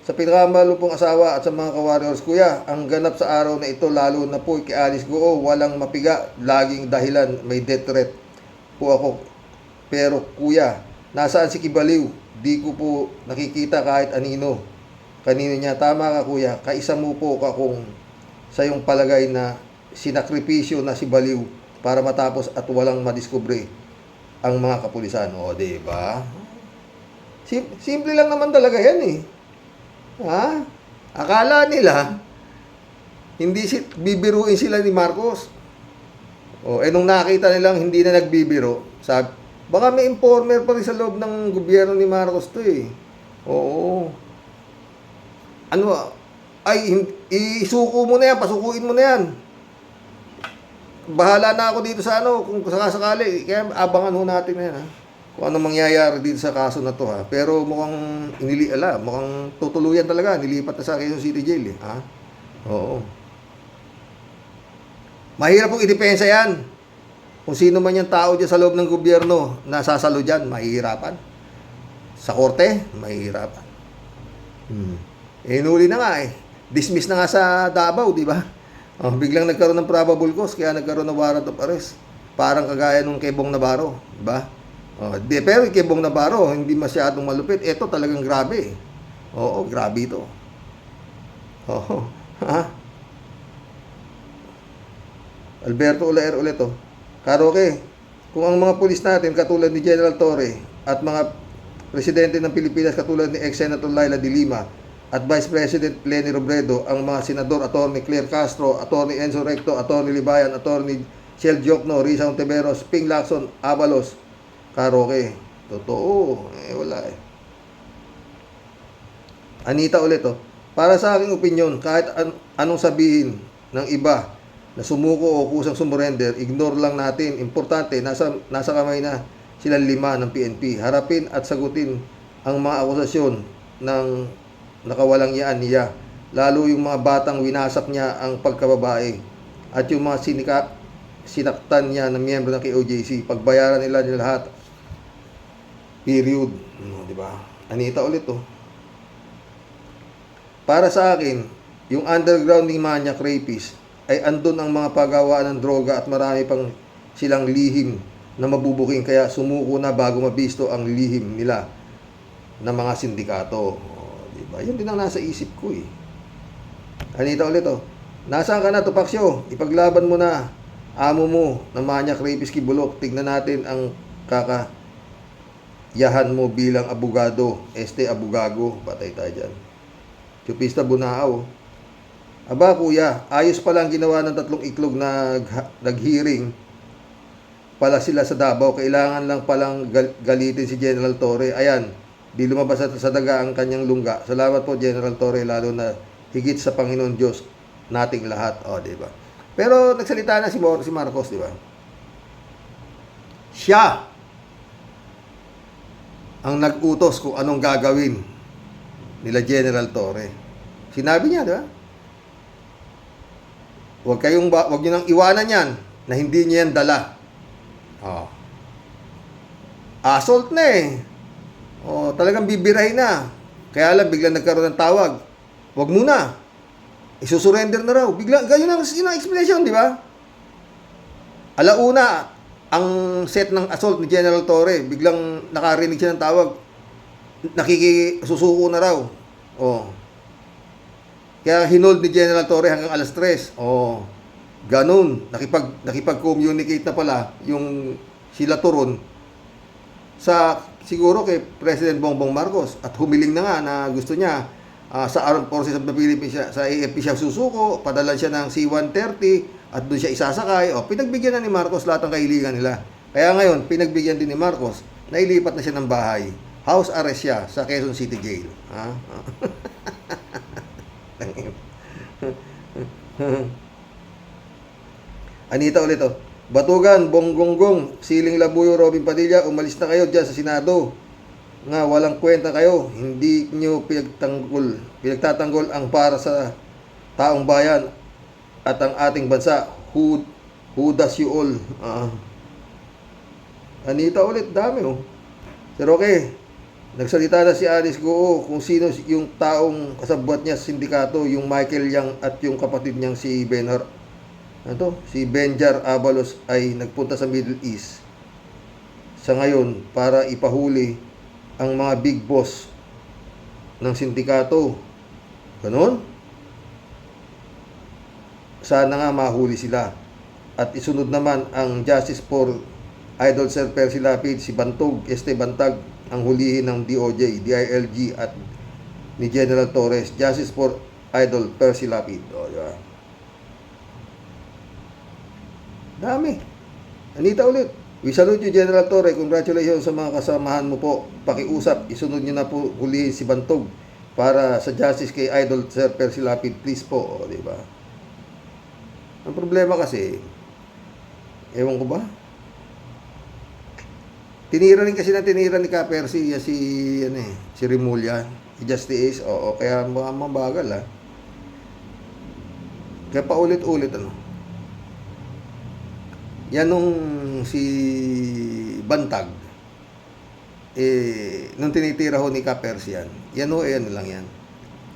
A: sa pinakamalo pong asawa at sa mga ka-warriors, kuya, ang ganap sa araw na ito, lalo na po kay Alice Goo, walang mapiga, laging dahilan, may death threat po ako. Pero kuya, nasaan si Kibaliw? Di ko po nakikita kahit anino. Kanino niya, tama ka kuya, kaisa mo po ka kung sa iyong palagay na sinakripisyo na si Baliw para matapos at walang madiskubre ang mga kapulisan. O, diba? Simple lang naman talaga yan eh. Ha? Akala nila hindi bibiruin sila ni Marcos. O, nung nakita nilang hindi na nagbibiro, sabi, baka may informer pa rin sa loob ng gobyerno ni Marcos to eh. Oo. Ano, isuko mo na yan, pasukuin mo na yan. Bahala na ako dito sa kung sakasakali. Kaya abangan ho natin na yan, ha? Kung anong mangyayari dito sa kaso na to, ha. Pero mukhang mukhang tutuluyan talaga, nilipat na sa Quezon City Jail, ha. Oo. Mahirap pong idepensa yan. Kung sino man yung tao dyan sa loob ng gobyerno na sasalo dyan, mahihirapan. Sa korte, mahihirapan. Inuli na nga eh. Dismiss na nga sa Davao, di ba? Biglang nagkaroon ng probable cause, kaya nagkaroon ng warrant of arrest. Parang kagaya nung kay Bong Navarro, di ba? Pero kay Bong Navarro, hindi masyadong malupit. Ito talagang grabe. Oo, grabe ito. Oo. Ha? Alberto Olaer ulit, oh. Karoke, kung ang mga pulis natin katulad ni General Torre at mga presidente ng Pilipinas katulad ni ex-Senator Laila de Lima at Vice President Leni Robredo, ang mga senador Atty. Claire Castro, Atty. Enzo Recto, Atty. Libayan, Atty. Shel Jokno, Risa Ontiveros, Ping Lacson, Avalos, Karoke. Totoo. Wala eh. Anita ulit, oh. Para sa aking opinyon, kahit anong sabihin ng iba na sumuko o kusang sumurrender, ignore lang natin. Importante, nasa kamay na silang 5 ng PNP. Harapin at sagutin ang mga akusasyon ng nakawalang yaan niya. Lalo yung mga batang winasak niya ang pagkababae at yung mga sinaktan niya ng miyembro ng KOJC. Pagbayaran nila lahat. Period. Diba? Anita ulit, oh. Para sa akin, yung underground ni Maniac Rapist ay andun ang mga paggawaan ng droga at marami pang silang lihim na mabubuking, kaya sumuko na bago mabisto ang lihim nila ng mga sindikato. Diba? Yun din ang nasa isip ko eh. Anita ulit, oh. Nasaan ka na, Tupaksyo? Ipaglaban mo na amo mo na Maniac Rapist Kibulok. Tignan natin ang kakayahan mo bilang abogado. Abugago. Patay tayo dyan. Chupista Bunao. Aba kuya, ayos pa lang ginawa ng 3 iklog na nag-hearing pala sila sa Davao. Kailangan lang palang galitin si General Torre. Ayan, di lumabas sa daga ang kanyang lungga. Salamat po General Torre, lalo na higit sa Panginoon Diyos nating lahat. O, diba? Pero nagsalita na si Marcos, diba? Siya ang nag-utos kung anong gagawin nila General Torre. Sinabi niya, diba? Huwag niyo nang iwanan yan na hindi niya yan dala. Assault na eh. Talagang bibirahin na. Kaya lang biglang nagkaroon ng tawag. Huwag muna. Isusurrender na raw. Biglang, ganyan ang explanation, di ba? Alauna, ang set ng assault ni General Torre, biglang nakarinig siya ng tawag. Nakikisusuko na raw. Kaya hinold ni General Torre hanggang alas 3. Ganun. Nakipag-communicate na pala yung sila Turon sa siguro kay President Bongbong Marcos at humiling na nga na gusto niya sa Armed Forces of the Philippines, sa AFP siya susuko, padala siya ng C-130 at doon siya isasakay. Pinagbigyan na ni Marcos lahat ng kahilingan nila. Kaya ngayon, pinagbigyan din ni Marcos, nailipat na siya ng bahay. House arrest siya sa Quezon City Jail. Anita ulit, oh. Batugan, Bonggonggong, Siling Labuyo, Robin Padilla, umalis na kayo dyan sa Senado. Nga walang kwenta kayo, hindi nyo pinagtatanggol ang para sa taong bayan at ang ating bansa. Who does you all? Anita ulit, dami, oh. Pero okay, Nagsalita na si Alice Goo kung sino yung taong kasabwat niya sa sindikato, yung Michael Yang at yung kapatid niyang si si Benjar Abalos ay nagpunta sa Middle East sa ngayon para ipahuli ang mga big boss ng sindikato. Ganon? Sana nga mahuli sila. At isunod naman ang Justice for Idol Sir Percy Lapid, si Bantog, Bantag, ang hulihin ng DOJ, DILG at ni General Torres. Justice for Idol Percy Lapid. O, diba? Dami. Anita ulit. We salute you, General Torres. Congratulations sa mga kasamahan mo po. Pakiusap, isunod nyo na po hulihin si Bantog para sa justice kay Idol Sir Percy Lapid. Please po. O, diba? Ang problema kasi, ewan ko ba? Tinira rin kasi ni Ka Percy si Remulla, Justice, oo, kaya mabagal Kaya paulit-ulit Yan nung si Bantag, nung tinitira ho ni Ka Percy yan lang yan.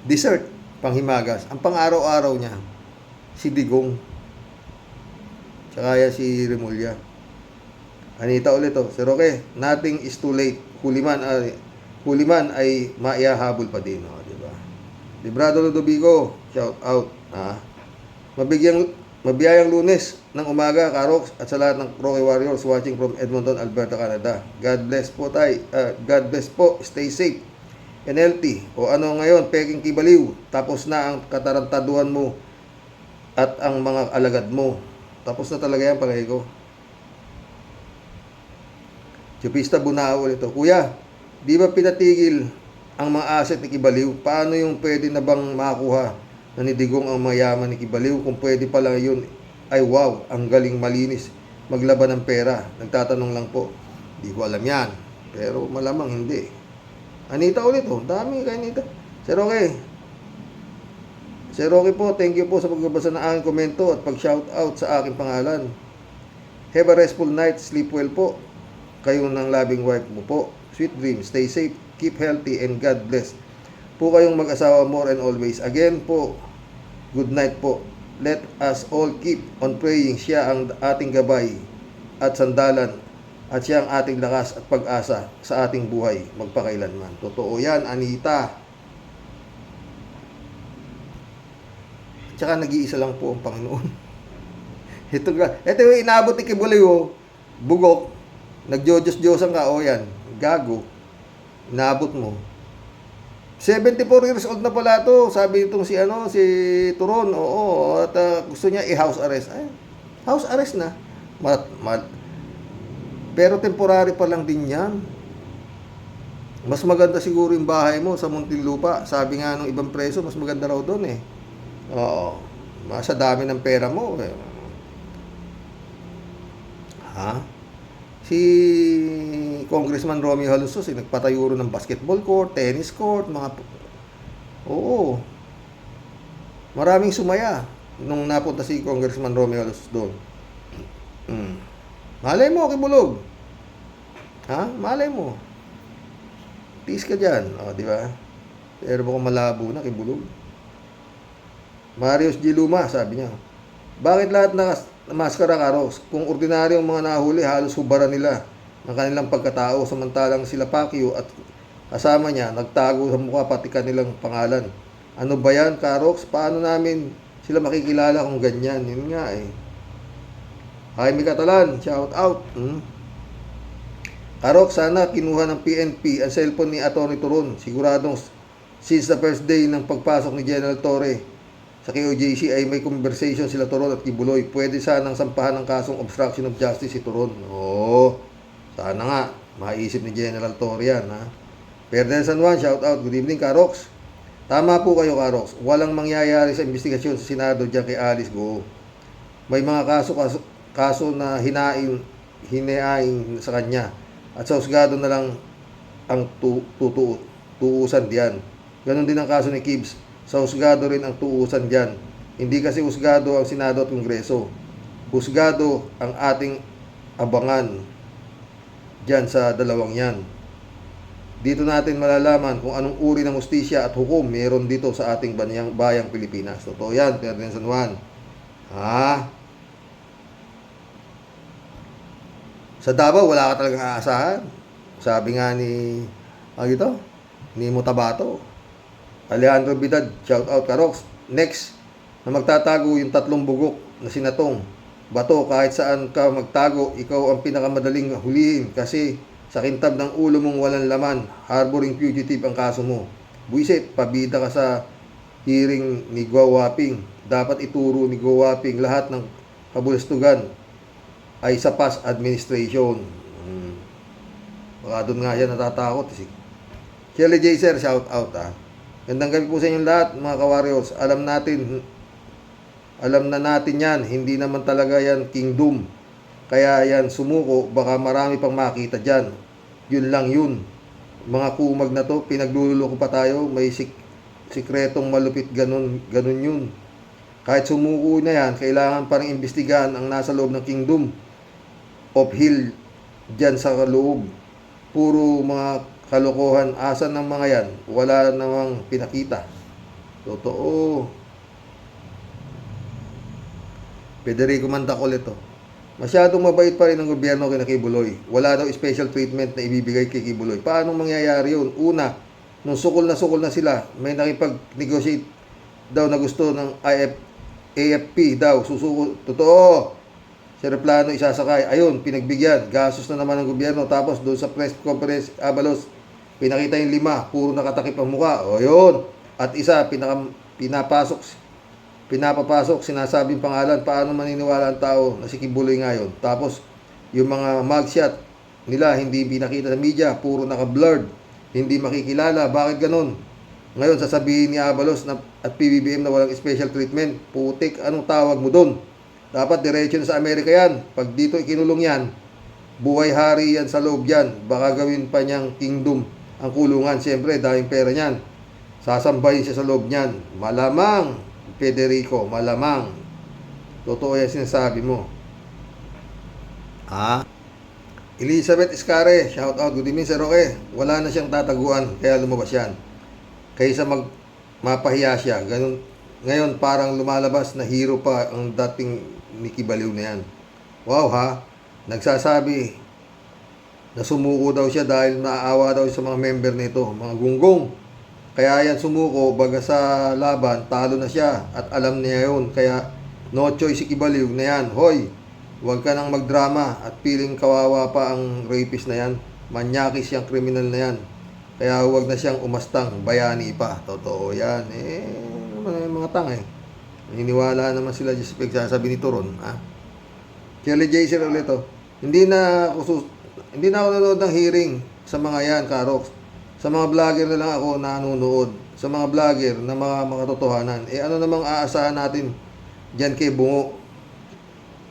A: Dessert, panghimagas. Ang pang-araw-araw niya, si Digong, tsaka yan si Remulla. Anita ulit Sir Roque, nothing is too late. Huliman ay maihahabol pa din, diba? Librado Ludovico, shout out. Mabiyayang Lunes ng umaga, Karox, at sa lahat ng Roque Warriors watching from Edmonton, Alberta, Canada. God bless po tayo. God bless po. Stay safe and healthy. O ano ngayon, peking kibaliw. Tapos na ang katarantaduhan mo at ang mga alagad mo. Tapos na talaga yan, palagay ko. Chupista Bunao ulit Kuya, di ba pinatigil ang mga asset ni Kibaliw? Paano yung pwede na bang makuha na ni Digong ang mayaman ni Kibaliw? Kung pwede pala yun, ay wow, ang galing malinis maglaban ng pera. Nagtatanong lang po. Di ko alam yan. Pero malamang hindi. Anita ulit dami kay Anita. Sir Roque po, thank you po sa pagbabasa ng aking komento at pag-shoutout sa aking pangalan. Have a restful night, sleep well po. Kayo ng loving wife mo po. Sweet dreams, stay safe, keep healthy, and God bless. Po kayong mag-asawa more and always. Again po, good night po. Let us all keep on praying. Siya ang ating gabay at sandalan at siya ang ating lakas at pag-asa sa ating buhay magpakailanman. Totoo yan, Anita. Tsaka nag-iisa lang po ang Panginoon. Ito yung inabot ni Kibaliw, bugok. Nagjo-Diyos-Diyosan ka, yan, gago. Inabot mo. 74 years old na pala to. Sabi itong si Turon, at gusto niya i-house arrest. Ay, house arrest na. Pero temporary pa lang din yan. Mas maganda siguro yung bahay mo sa Muntinlupa. Sabi nga nung ibang preso, mas maganda raw doon Oo. Mas dami ng pera mo. Si Congressman Romeo Halusos nagpatayo ng basketball court, tennis court, maraming sumaya nung napunta si Congressman Romeo Halusos doon. Malay mo, Kibulog. Malay mo. Tiis ka dyan. Di ba? Pero baka malabo na, Kibulog. Marius G. Luma, sabi niya, bakit lahat na maskara, Karox? Kung ordinaryong mga nahuli, halos hubaran nila ng kanilang pagkatao, samantalang sila Pacquiao at kasama niya nagtago sa mukha pati kanilang pangalan. Ano ba yan, Karox? Paano namin sila makikilala kung ganyan? Yun nga Jaime Catalan, shout out. Karox, sana kinuha ng PNP ang cellphone ni Atty. Turon. Siguradong since the first day ng pagpasok ni General Torre sa KOJC ay may conversation sila Turon at Kibuloy. Pwede sanang sampahan ng kasong obstruction of justice si Turon. Sana nga. Maisip ni General Torre yan, Perdel San Juan, shout out. Good evening, Karox. Tama po kayo, Karox. Walang mangyayari sa investigasyon sa Senado dyan kay Alice Goo. May mga kaso na hinaing sa kanya. At sa husgado na lang ang tuusan diyan. Ganon din ang kaso ni Kibbs. Sa husgado rin ang tuusan dyan. Hindi kasi husgado ang Senado at Kongreso. Husgado ang ating abangan dyan sa dalawang yan. Dito natin malalaman kung anong uri ng hustisya at hukom meron dito sa ating bayang Pilipinas. Totoo yan, Ferdinand San Juan. Sa Davao, wala ka talagang aasahan. Sabi nga ni Mutabato. Alejandro Vidal, shout out Karox. Next, na magtatago yung 3 bugok na sinatong. Bato, kahit saan ka magtago, ikaw ang pinakamadaling hulihin kasi sa kintab ng ulo mong walang laman, harboring fugitive ang kaso mo. Buisit, pabida ka sa hearing ni Guawaping. Dapat ituro ni Guawaping lahat ng kabulastugan ay sa past administration. Baka doon nga yan natatakot. Shelly J. Sir, shout out Gandang gabi po sa inyong lahat, mga ka-warriors. Alam na natin yan, hindi naman talaga yan kingdom. Kaya yan sumuko, baka marami pang makita dyan. Yun lang yun. Mga kumag na to, pinaglululoko pa tayo, may sikretong malupit, ganun yun. Kahit sumuko na yan, kailangan pa rin imbestigahan ang nasa loob ng kingdom of hell dyan sa loob. Puro mga kalokohan, asan ng mga yan? Wala namang pinakita. Totoo. Federico Mandacol ito. Masyadong mabait pa rin ang gobyerno kay Kibuloy. Wala daw special treatment na ibibigay kay Kibuloy. Paano mangyayari yun? Una, nung sukol na sila, may nakipag-negotiate daw na gusto ng AFP daw. Susuko. Totoo. Si Replano isasakay. Ayun, pinagbigyan. Gastos na naman ng gobyerno. Tapos doon sa press conference, Abalos, pinakita yung 5. Puro nakatakip ang mukha. O yun. At isa, pinapapasok, sinasabing pangalan, paano maniniwala ang tao na si Kibuloy ngayon. Tapos, yung mga mugshot nila, hindi pinakita sa media, puro naka-blurred, hindi makikilala. Bakit ganun? Ngayon, sasabihin ni Abalos at PBBM na walang special treatment. Putik, anong tawag mo dun? Dapat diretso na sa Amerika yan. Pag dito ikinulong yan, buhay hari yan sa loob yan. Baka gawin pa niyang kingdom ang kulungan. Siyempre, daming pera niyan. Sasambahin siya sa loob niyan. Malamang, Federico, malamang. Totoo yan sinasabi mo. Elizabeth Iscare, shout out. Good evening, Sir Roque. Wala na siyang tataguan, kaya lumabas yan. Kaysa mapahiya siya. Ganun, ngayon, parang lumalabas na hero pa ang dating Nikki Baliw na yan. Wow nagsasabi na sumuko daw siya dahil naaawa daw sa mga member nito, mga gunggong. Kaya yan sumuko, baga sa laban, talo na siya at alam niya yun. Kaya no choice si Kibaliw na yan. Hoy, huwag ka nang magdrama at piling kawawa pa ang rapist na yan. Manyakis yung kriminal na yan. Kaya huwag na siyang umastang, bayani pa. Totoo yan. Mga tanga naniniwala naman sila sa pagsasabi ni Turon. Kelly J. Sir ulit Hindi na ako nanonood ng hearing sa mga yan, Karox. Sa mga vlogger na lang ako nanonood. Sa mga vlogger na mga katotohanan. Ano namang aasahan natin dyan kay Bungo,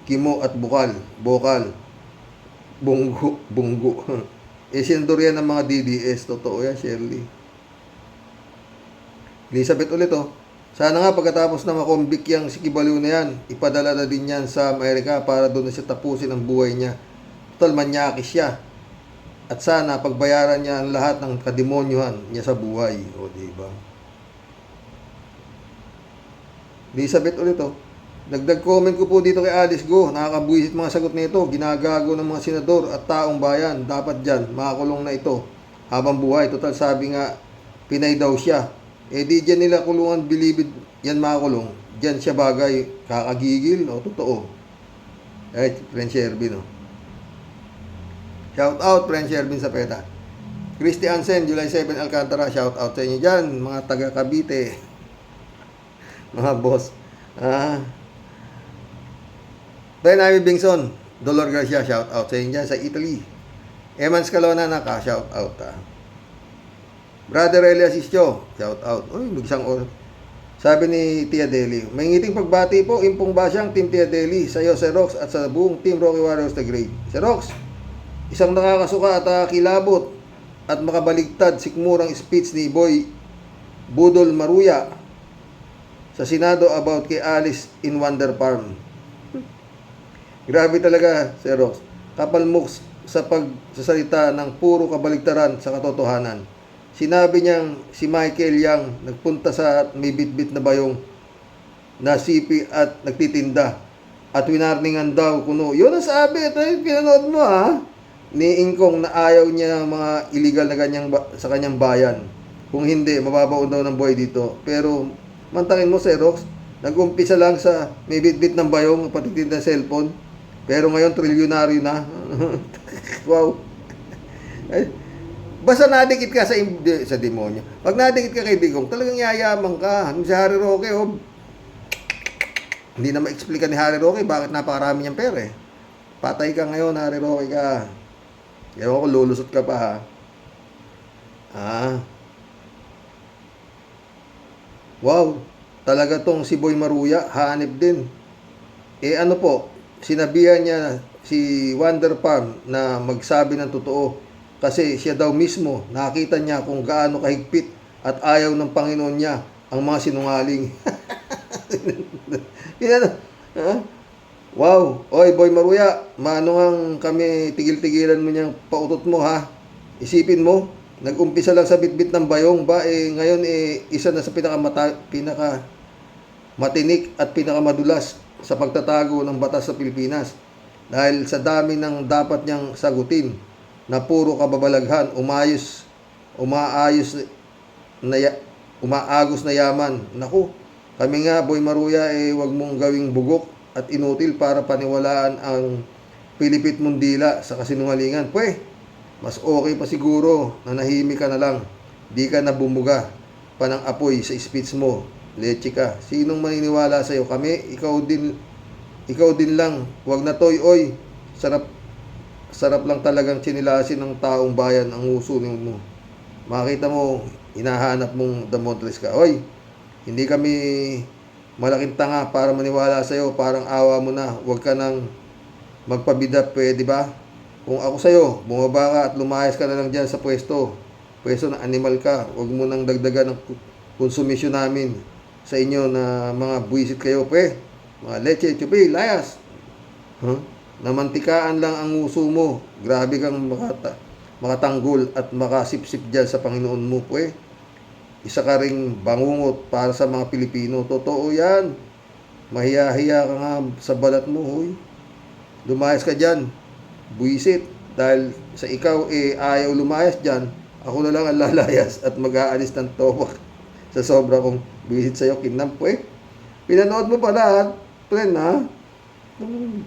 A: Kimo at Bokal. Bunggo. Senador yan ng mga DDS. Totoo yan, Shirley. Elizabeth ulit Sana nga pagkatapos na makombik yang si Kibaliw na yan, ipadala na din yan sa Amerika para doon na siya tapusin ang buhay niya. Total, manyakis siya. At sana pagbayaran niya ang lahat ng kademonyuhan niya sa buhay. O, diba? Elizabeth ulit Dagdag comment ko po dito kay Alice Go. Nakakabuisit mga sagot nito. Ginagago ng mga senador at taong bayan. Dapat dyan, makakulong na ito habang buhay. Total, sabi nga, Pinay daw siya. Di dyan nila kulungan, bilibid yan makakulong. Dyan siya bagay, kakagigil. Totoo. Friend Shervin Shout out, Friend Shervin Sapeta. Christy Ansen, July 7, Alcantara. Shout out sa inyo dyan, mga taga Cavite. Mga boss. Ben Ivy Bingson, Dolor Garcia, shout out sa inyo dyan sa Italy. Eman Scalona, shout out. Brother Elias Ischo, shout out. Magsang Sabi ni Tia Deli, may ngiting pagbati po, Impong Basyang, Team Tia Deli, sa iyo, Sir Rox, at sa buong Team Rocky Warriors the Great. Sir Rox, isang nakakasuka at kilabot at makabaligtad sikmurang speech ni Boy Budol Maruya sa Senado about kay Alice in Wonder Farm. Grabe talaga, Sir Rox. Kapal sa pagsasalita ng puro kabaligtaran sa katotohanan. Sinabi niyang si Michael Yang nagpunta sa may bitbit na bayong na sipi at nagtitinda at winarningan daw kuno. Yun ang sabi, ito yung pinanood mo ni Ingkong na ayaw niya ng mga illegal na sa kanyang bayan. Kung hindi, mababaon daw ng buhay dito. Pero mantakin mo, Xerox, nag-umpisa lang sa may bitbit ng bayong patitinda ng cellphone. Pero ngayon, trilyonaryo na. Wow. Ay, basta nadikit ka sa demonyo. Pag nadikit ka kay Digong, talagang yayaman ka. Si Harry Roque, hindi na ma-explica ni Harry Roque bakit napakarami niyang pera eh. Patay ka ngayon, Harry Roque ka. Ewan ko, lulusot ka pa Wow, talaga tong si Boy Maruya, hanip din. Ano po, sinabihan niya si Wonder Farm na magsabi ng totoo kasi siya daw mismo nakita niya kung gaano kahigpit at ayaw ng Panginoon niya ang mga sinungaling. Wow, oy Boy Maruya, manong kami tigil-tigilan mo niyang pautot mo Isipin mo, nag-umpisa lang sa bitbit ng bayong ba ngayon isa na sa pinaka matinik at pinakamadulas sa pagtatago ng batas sa Pilipinas. Dahil sa dami ng dapat niyang sagutin na puro kababalaghan, umaagos na yaman. Naku, kami nga, Boy Maruya, wag mong gawing bugok at inutil para paniwalaan ang pilipit mong dila sa kasinungalingan. Mas okay pa siguro na nahimik ka na lang. Di ka na bumuga pa ng apoy sa speech mo. Leche ka. Sinong maniniwala sa'yo? Kami, ikaw din lang. Wag na toy, oy. Sarap lang talagang tsinilasin ng taong bayan ang uso mo. Makita mo, hinahanap mong Damotres ka. Oy, hindi kami malaking tanga para maniwala sa'yo. Parang awa mo na. Wag ka nang magpabida, pwede ba? Kung ako sa'yo, bumaba ka at lumayas ka na lang dyan sa pwesto. Pwesto na animal ka. Wag mo nang dagdagan ng konsumisyon namin sa inyo na mga buwisit kayo, mga leche, chupi, layas. Namantikaan lang ang uso mo. Grabe kang makatanggol at makasipsip dyan sa Panginoon mo, Isa ka ring bangungot para sa mga Pilipino. Totoo yan. Mahiya-hiya ka nga sa balat mo, Lumayas ka dyan. Buwisit. Dahil sa ikaw, ayaw lumayas dyan. Ako na lang ang lalayas at mag-aalis ng tobak sa sobra kong buwisit sa'yo, kinam, Pinanood mo pala, friend,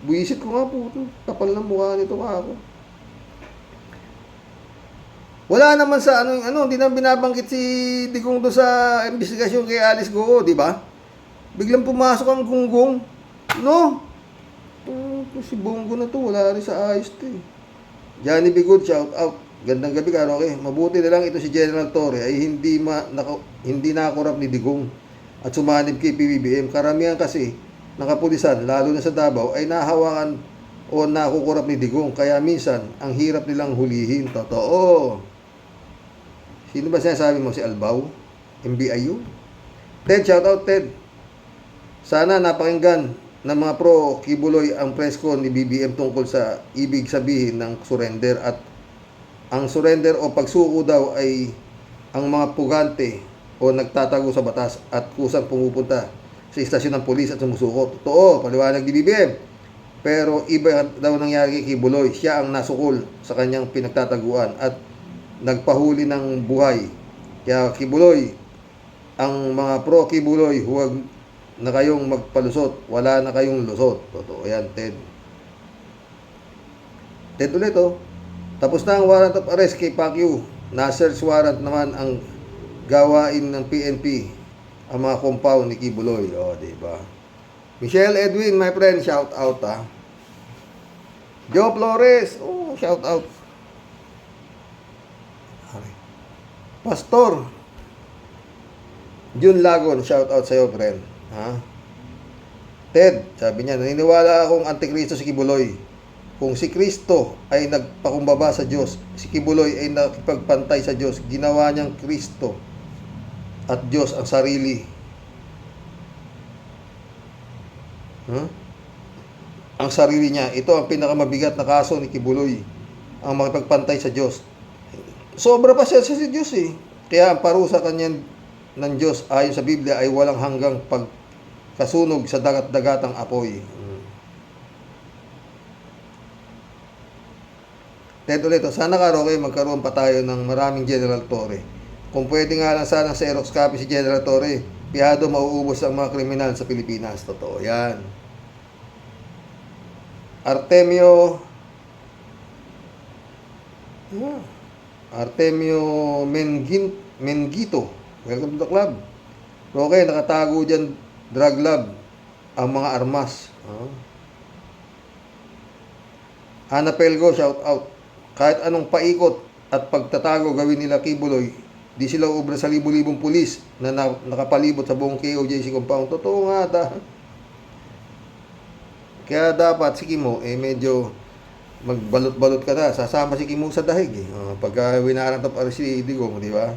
A: Buwisit ko nga po. Kapal ng mukha nito ako. Wala naman sa hindi naman binabanggit si Digong do sa investigasyon kay Alice Goo, di ba? Biglang pumasok ang gunggong. No? Si Bongo na to, wala rin sa ayos to Johnny Bigod, shout out. Gandang gabi ka, okay? Mabuti na lang ito si General Torre ay hindi nakakurap ni Digong at sumanib kay PBBM. Karamihan kasi ng kapulisan, lalo na sa Davao, ay nahawakan o nakukurap ni Digong. Kaya minsan, ang hirap nilang hulihin. Totoo. Sino ba sinasabi mo? Si Albao? MBIU? Ted, shout out Ted. Sana napakinggan ng mga pro Kibuloy ang press con ni BBM tungkol sa ibig sabihin ng surrender. At ang surrender o pagsuko daw ay ang mga pugante o nagtatago sa batas at kusang pumupunta sa istasyon ng pulis at sumusuko. Totoo, paliwanag ni BBM. Pero iba daw nangyari kay Kibuloy. Siya ang nasukol sa kanyang pinagtataguan at nagpahuli ng buhay. Kaya Kibuloy, ang mga pro Kibuloy, huwag na kayong magpalusot. Wala na kayong lusot. Totoo yan, Ted. Ted ulit, Tapos na ang warrant of arrest kay Pacquiao. Na-search warrant naman ang gawain ng PNP ang mga compound ni Kibuloy. Diba? Michelle Edwin, my friend, shout out, Joe Flores, shout out. Pastor Jun Lagon, shout out sa'yo, friend. Ted, sabi niya, naniniwala akong antikristo si Kibuloy. Kung si Kristo ay nagpakumbaba sa Diyos, si Kibuloy ay nakipagpantay sa Diyos, ginawa niyang Kristo at Diyos ang sarili. Ang sarili niya. Ito ang pinakamabigat na kaso ni Kibuloy. ang makipagpantay sa Diyos. Sobra pa siya sa Diyos eh. Kaya ang parusa kanya ng Diyos ayon sa Biblia ay walang hanggang pagkasunog sa dagat-dagatang apoy. Ulit, sana ka Roque, magkaroon pa tayo ng maraming General Torre. Kung pwede nga lang sana Xerox copy si General Torre, piyado mauubos ang mga kriminal sa Pilipinas. Totoo yan. Artemio Mengito. Welcome to the club. Roque, nakatago dyan, drug lab, ang mga armas. Ana Pelgo, shout out. Kahit anong paikot at pagtatago gawin nila Kibuloy, di sila ubra sa libu-libong pulis na nakapalibot sa buong KOJC compound. Totoo nga. Kaya dapat si Kimo, medyo magbalot-balot ka na. Sasama si Kimo sa dahig pagka winarantap si Digong, di ba?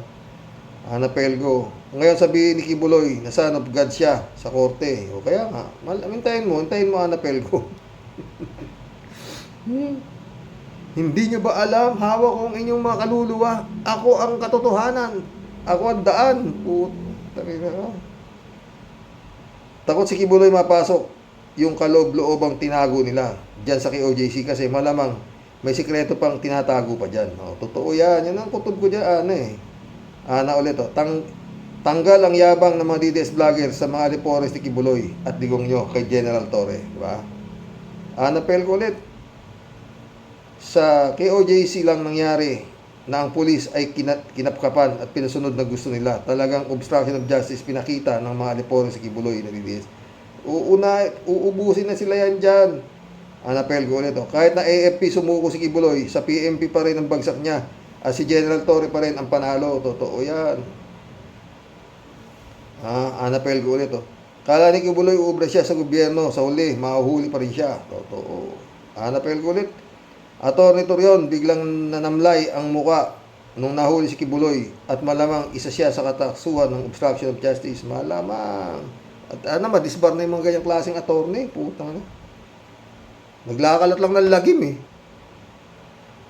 A: Ana Pelgo. Ngayon sabihin ni Kibuloy na son of God siya sa korte. O kaya nga, hintayin mo Ana Pelgo. Hindi nyo ba alam, hawak ko ang inyong mga kaluluwa. Ako ang katotohanan. Ako ang daan. Takot si Kibuloy mapasok yung kaloob-loobang tinago nila dyan sa KOJC kasi malamang may sikreto pang tinatago pa dyan. Totoo yan. Yan ang kutob ko dyan. Ana ulit. Tanggal ang yabang ng mga DDS vlogger sa mga alipores ni Kibuloy at digong nyo kay General Torre. Diba? Ana Pelco ulit. Sa KOJC lang nangyari na ang pulis ay kinapkapan at pinasunod na gusto nila. Talagang obstruction of justice pinakita ng mga alipores si Kibuloy na DDS. Uubusin na sila yan dyan. Ana Pelgo ulit. Kahit na AFP sumuko si Kibuloy, sa PMP pa rin ang bagsak niya. At si General Torre pa rin ang panalo. Totoo yan. Ana Pelgo ulit. Kala ni Kibuloy ubra siya sa gobyerno. Sa huli, mahuhuli pa rin siya. Totoo. Ana Pelgo ulit. Atty. Torion, biglang nanamlay ang muka nung nahuli si Kibuloy at malamang isa siya sa kataksuhan ng obstruction of justice. Malamang. At madisbar na yung mga ganyang klaseng attorney. Putang na. Naglakalat lang ng lagim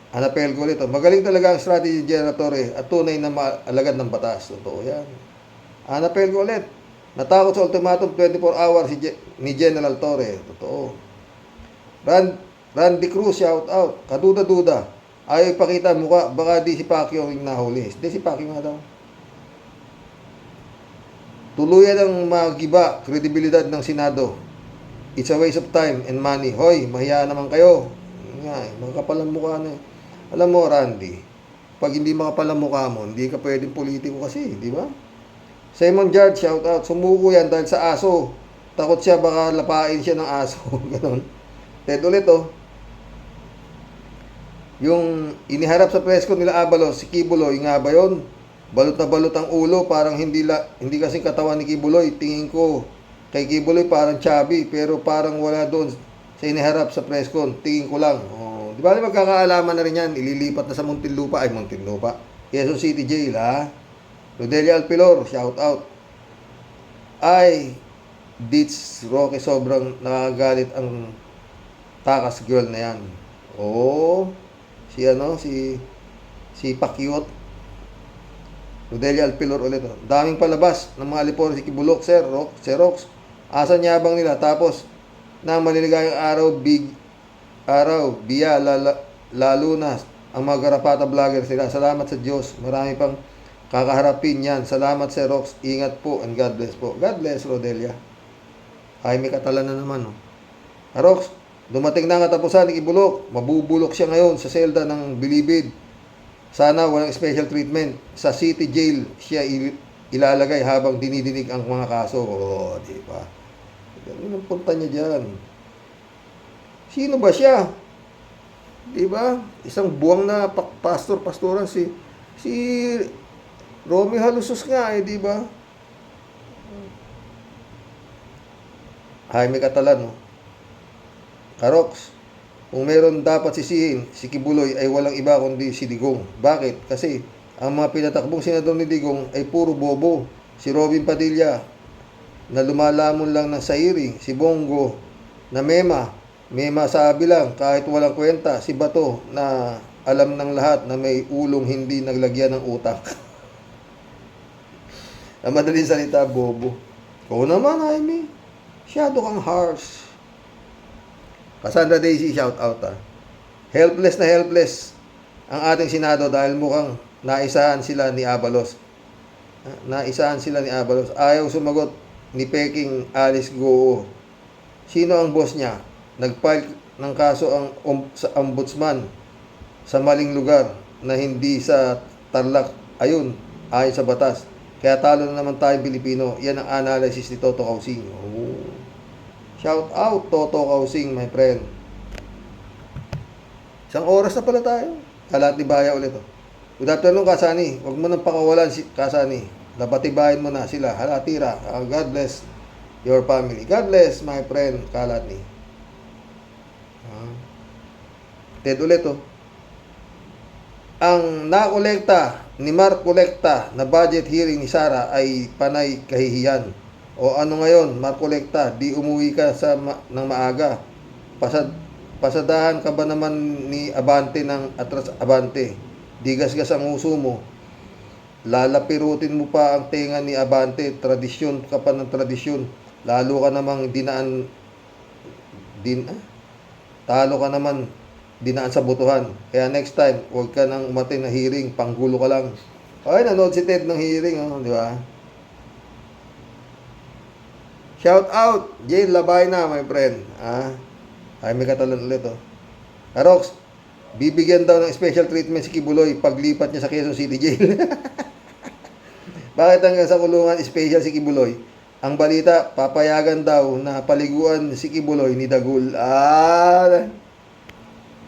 A: Ana Pelgo ulit. Magaling talaga ang strategy ni General Torre at tunay na maalagad ng batas. Totoo yan. Ana Pelgo ulit. Natakot sa ultimatum 24 hours ni General Torre. Totoo. Randy Cruz, shout out. Kaduda-duda. Ayaw ipakita mukha. Baka di si Pacquiao yung nahuli. Di si Pacquiao nga daw. Tuluyan ang magiba kredibilidad ng Senado. It's a waste of time and money. Hoy, mahiya naman kayo. Makapalang mukha na. Alam mo, Randy, pag hindi makapalang mukha mo, hindi ka pwedeng politiko kasi, di ba? Simon George, shout out. Sumuko yan dahil sa aso. Takot siya, baka lapain siya ng aso. Ganon. Ted ulit, Yung iniharap sa presko nila Abalos, si Kibuloy, nga ba yun? Balot na balot ang ulo, parang hindi kasing katawan ni Kibuloy. Tingin ko, kay Kibuloy parang chubby, pero parang wala doon sa iniharap sa preskon. Tingin ko lang. Di ba magkakaalaman na rin yan? Ililipat na sa Muntinlupa. Quezon City Jail, Rodelia Alpilor, shout out. Ditch Roque, sobrang nakagalit ang takas girl na yan. Si Pacquiao. Rodelia Alpilor ulit. Daming palabas ng mga alipores si Kibulok, Xerox. Asan yabang nila? Tapos, nang maliligayang araw, biya, lalo na ang mga garapata vlogger sila. Salamat sa Diyos. Marami pang kakaharapin yan. Salamat, Xerox. Ingat po and God bless po. God bless, Rodelia. May katalan na naman. Xerox, dumating na ang katapusan ni Kibulok. Mabubulok siya ngayon sa selda ng Bilibid. Sana walang special treatment. Sa city jail siya ilalagay habang dinidinig ang mga kaso. Di ba? Ganun ang punta niya dyan. Sino ba siya? Di ba? Isang buwang na pastoran si Romy Halusos nga di ba? May katalan, Karox, kung meron dapat sisihin, si Kibuloy ay walang iba kundi si Digong. Bakit? Kasi ang mga pinatakbong senador ni Digong ay puro bobo. Si Robin Padilla na lumalamon lang ng sairi, si Bongo na mema sabi lang kahit walang kwenta, si Bato na alam ng lahat na may ulong hindi naglagyan ng utak. Ang madaling salita, bobo. Oo naman, Jaime. Masyado kang harsh. Cassandra Daisy, shout out Helpless na helpless ang ating Senado dahil mukhang naisahan sila ni Abalos. Ayaw sumagot ni Peking Alice Goo. Sino ang boss niya? Nag-file ng kaso sa ombudsman sa maling lugar na hindi sa Tarlac. Ayun, ayon sa batas. Kaya talo na naman tayo Pilipino. Yan ang analysis ni Toto Kausing. Oh. Shout out Toto Kausing, my friend. Isang oras na pala tayo. Kalatibaya ulit. Good afternoon, Kasani. Huwag mo nang pakawalan si Kasani. Napatibayin mo na sila. Halatira. God bless your family. God bless, my friend, Kalati. Ted ulit, Ang nakolekta ni Mark Kolekta na budget hearing ni Sara ay panay kahihiyan. O ano ngayon, Mark Kolekta, di umuwi ka ng maaga. Pasadahan ka ba naman ni Abante ng atras Abante? Di gasgas ang uso mo. Lalapirutin mo pa ang tenga ni Abante. Tradisyon ka pa ng tradisyon. Lalo ka namang talo ka naman dinaan sa butuhan. Kaya next time, huwag ka nang umatin na hearing, panggulo ka lang. Okay, nanood si Ted ng hearing, di ba? Shout out, Jane Labay na, my friend. Ay, may katalon ulit, Rox, bibigyan daw ng special treatment si Kibuloy paglipat niya sa Quezon City Jail. Bakit hanggang sa kulungan special si Kibuloy? Ang balita, papayagan daw na paliguan si Kibuloy ni Dagul.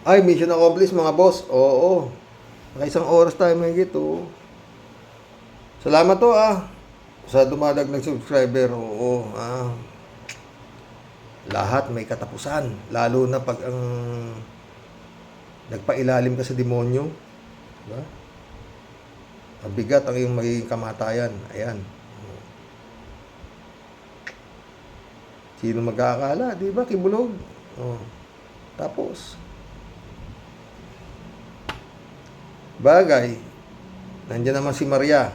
A: Ay, mission accomplished mga boss. Oo. Naka 1 oras tayo may gito. Salamat sa dumadagdag subscriber. Oo. Lahat may katapusan. Lalo na pag ang nagpailalim ka sa demonyo. Diba? Ang bigat ang iyong magiging kamatayan. Ayan. Sino mag-aakala? Diba? Kibulog. Tapos. Bagay, nandiyan naman si Maria.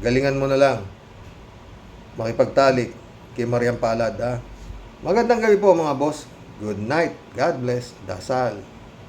A: Galingan mo na lang makipagtalik kay Mariam Palad. Magandang gabi po mga boss. Good night. God bless. Dasal.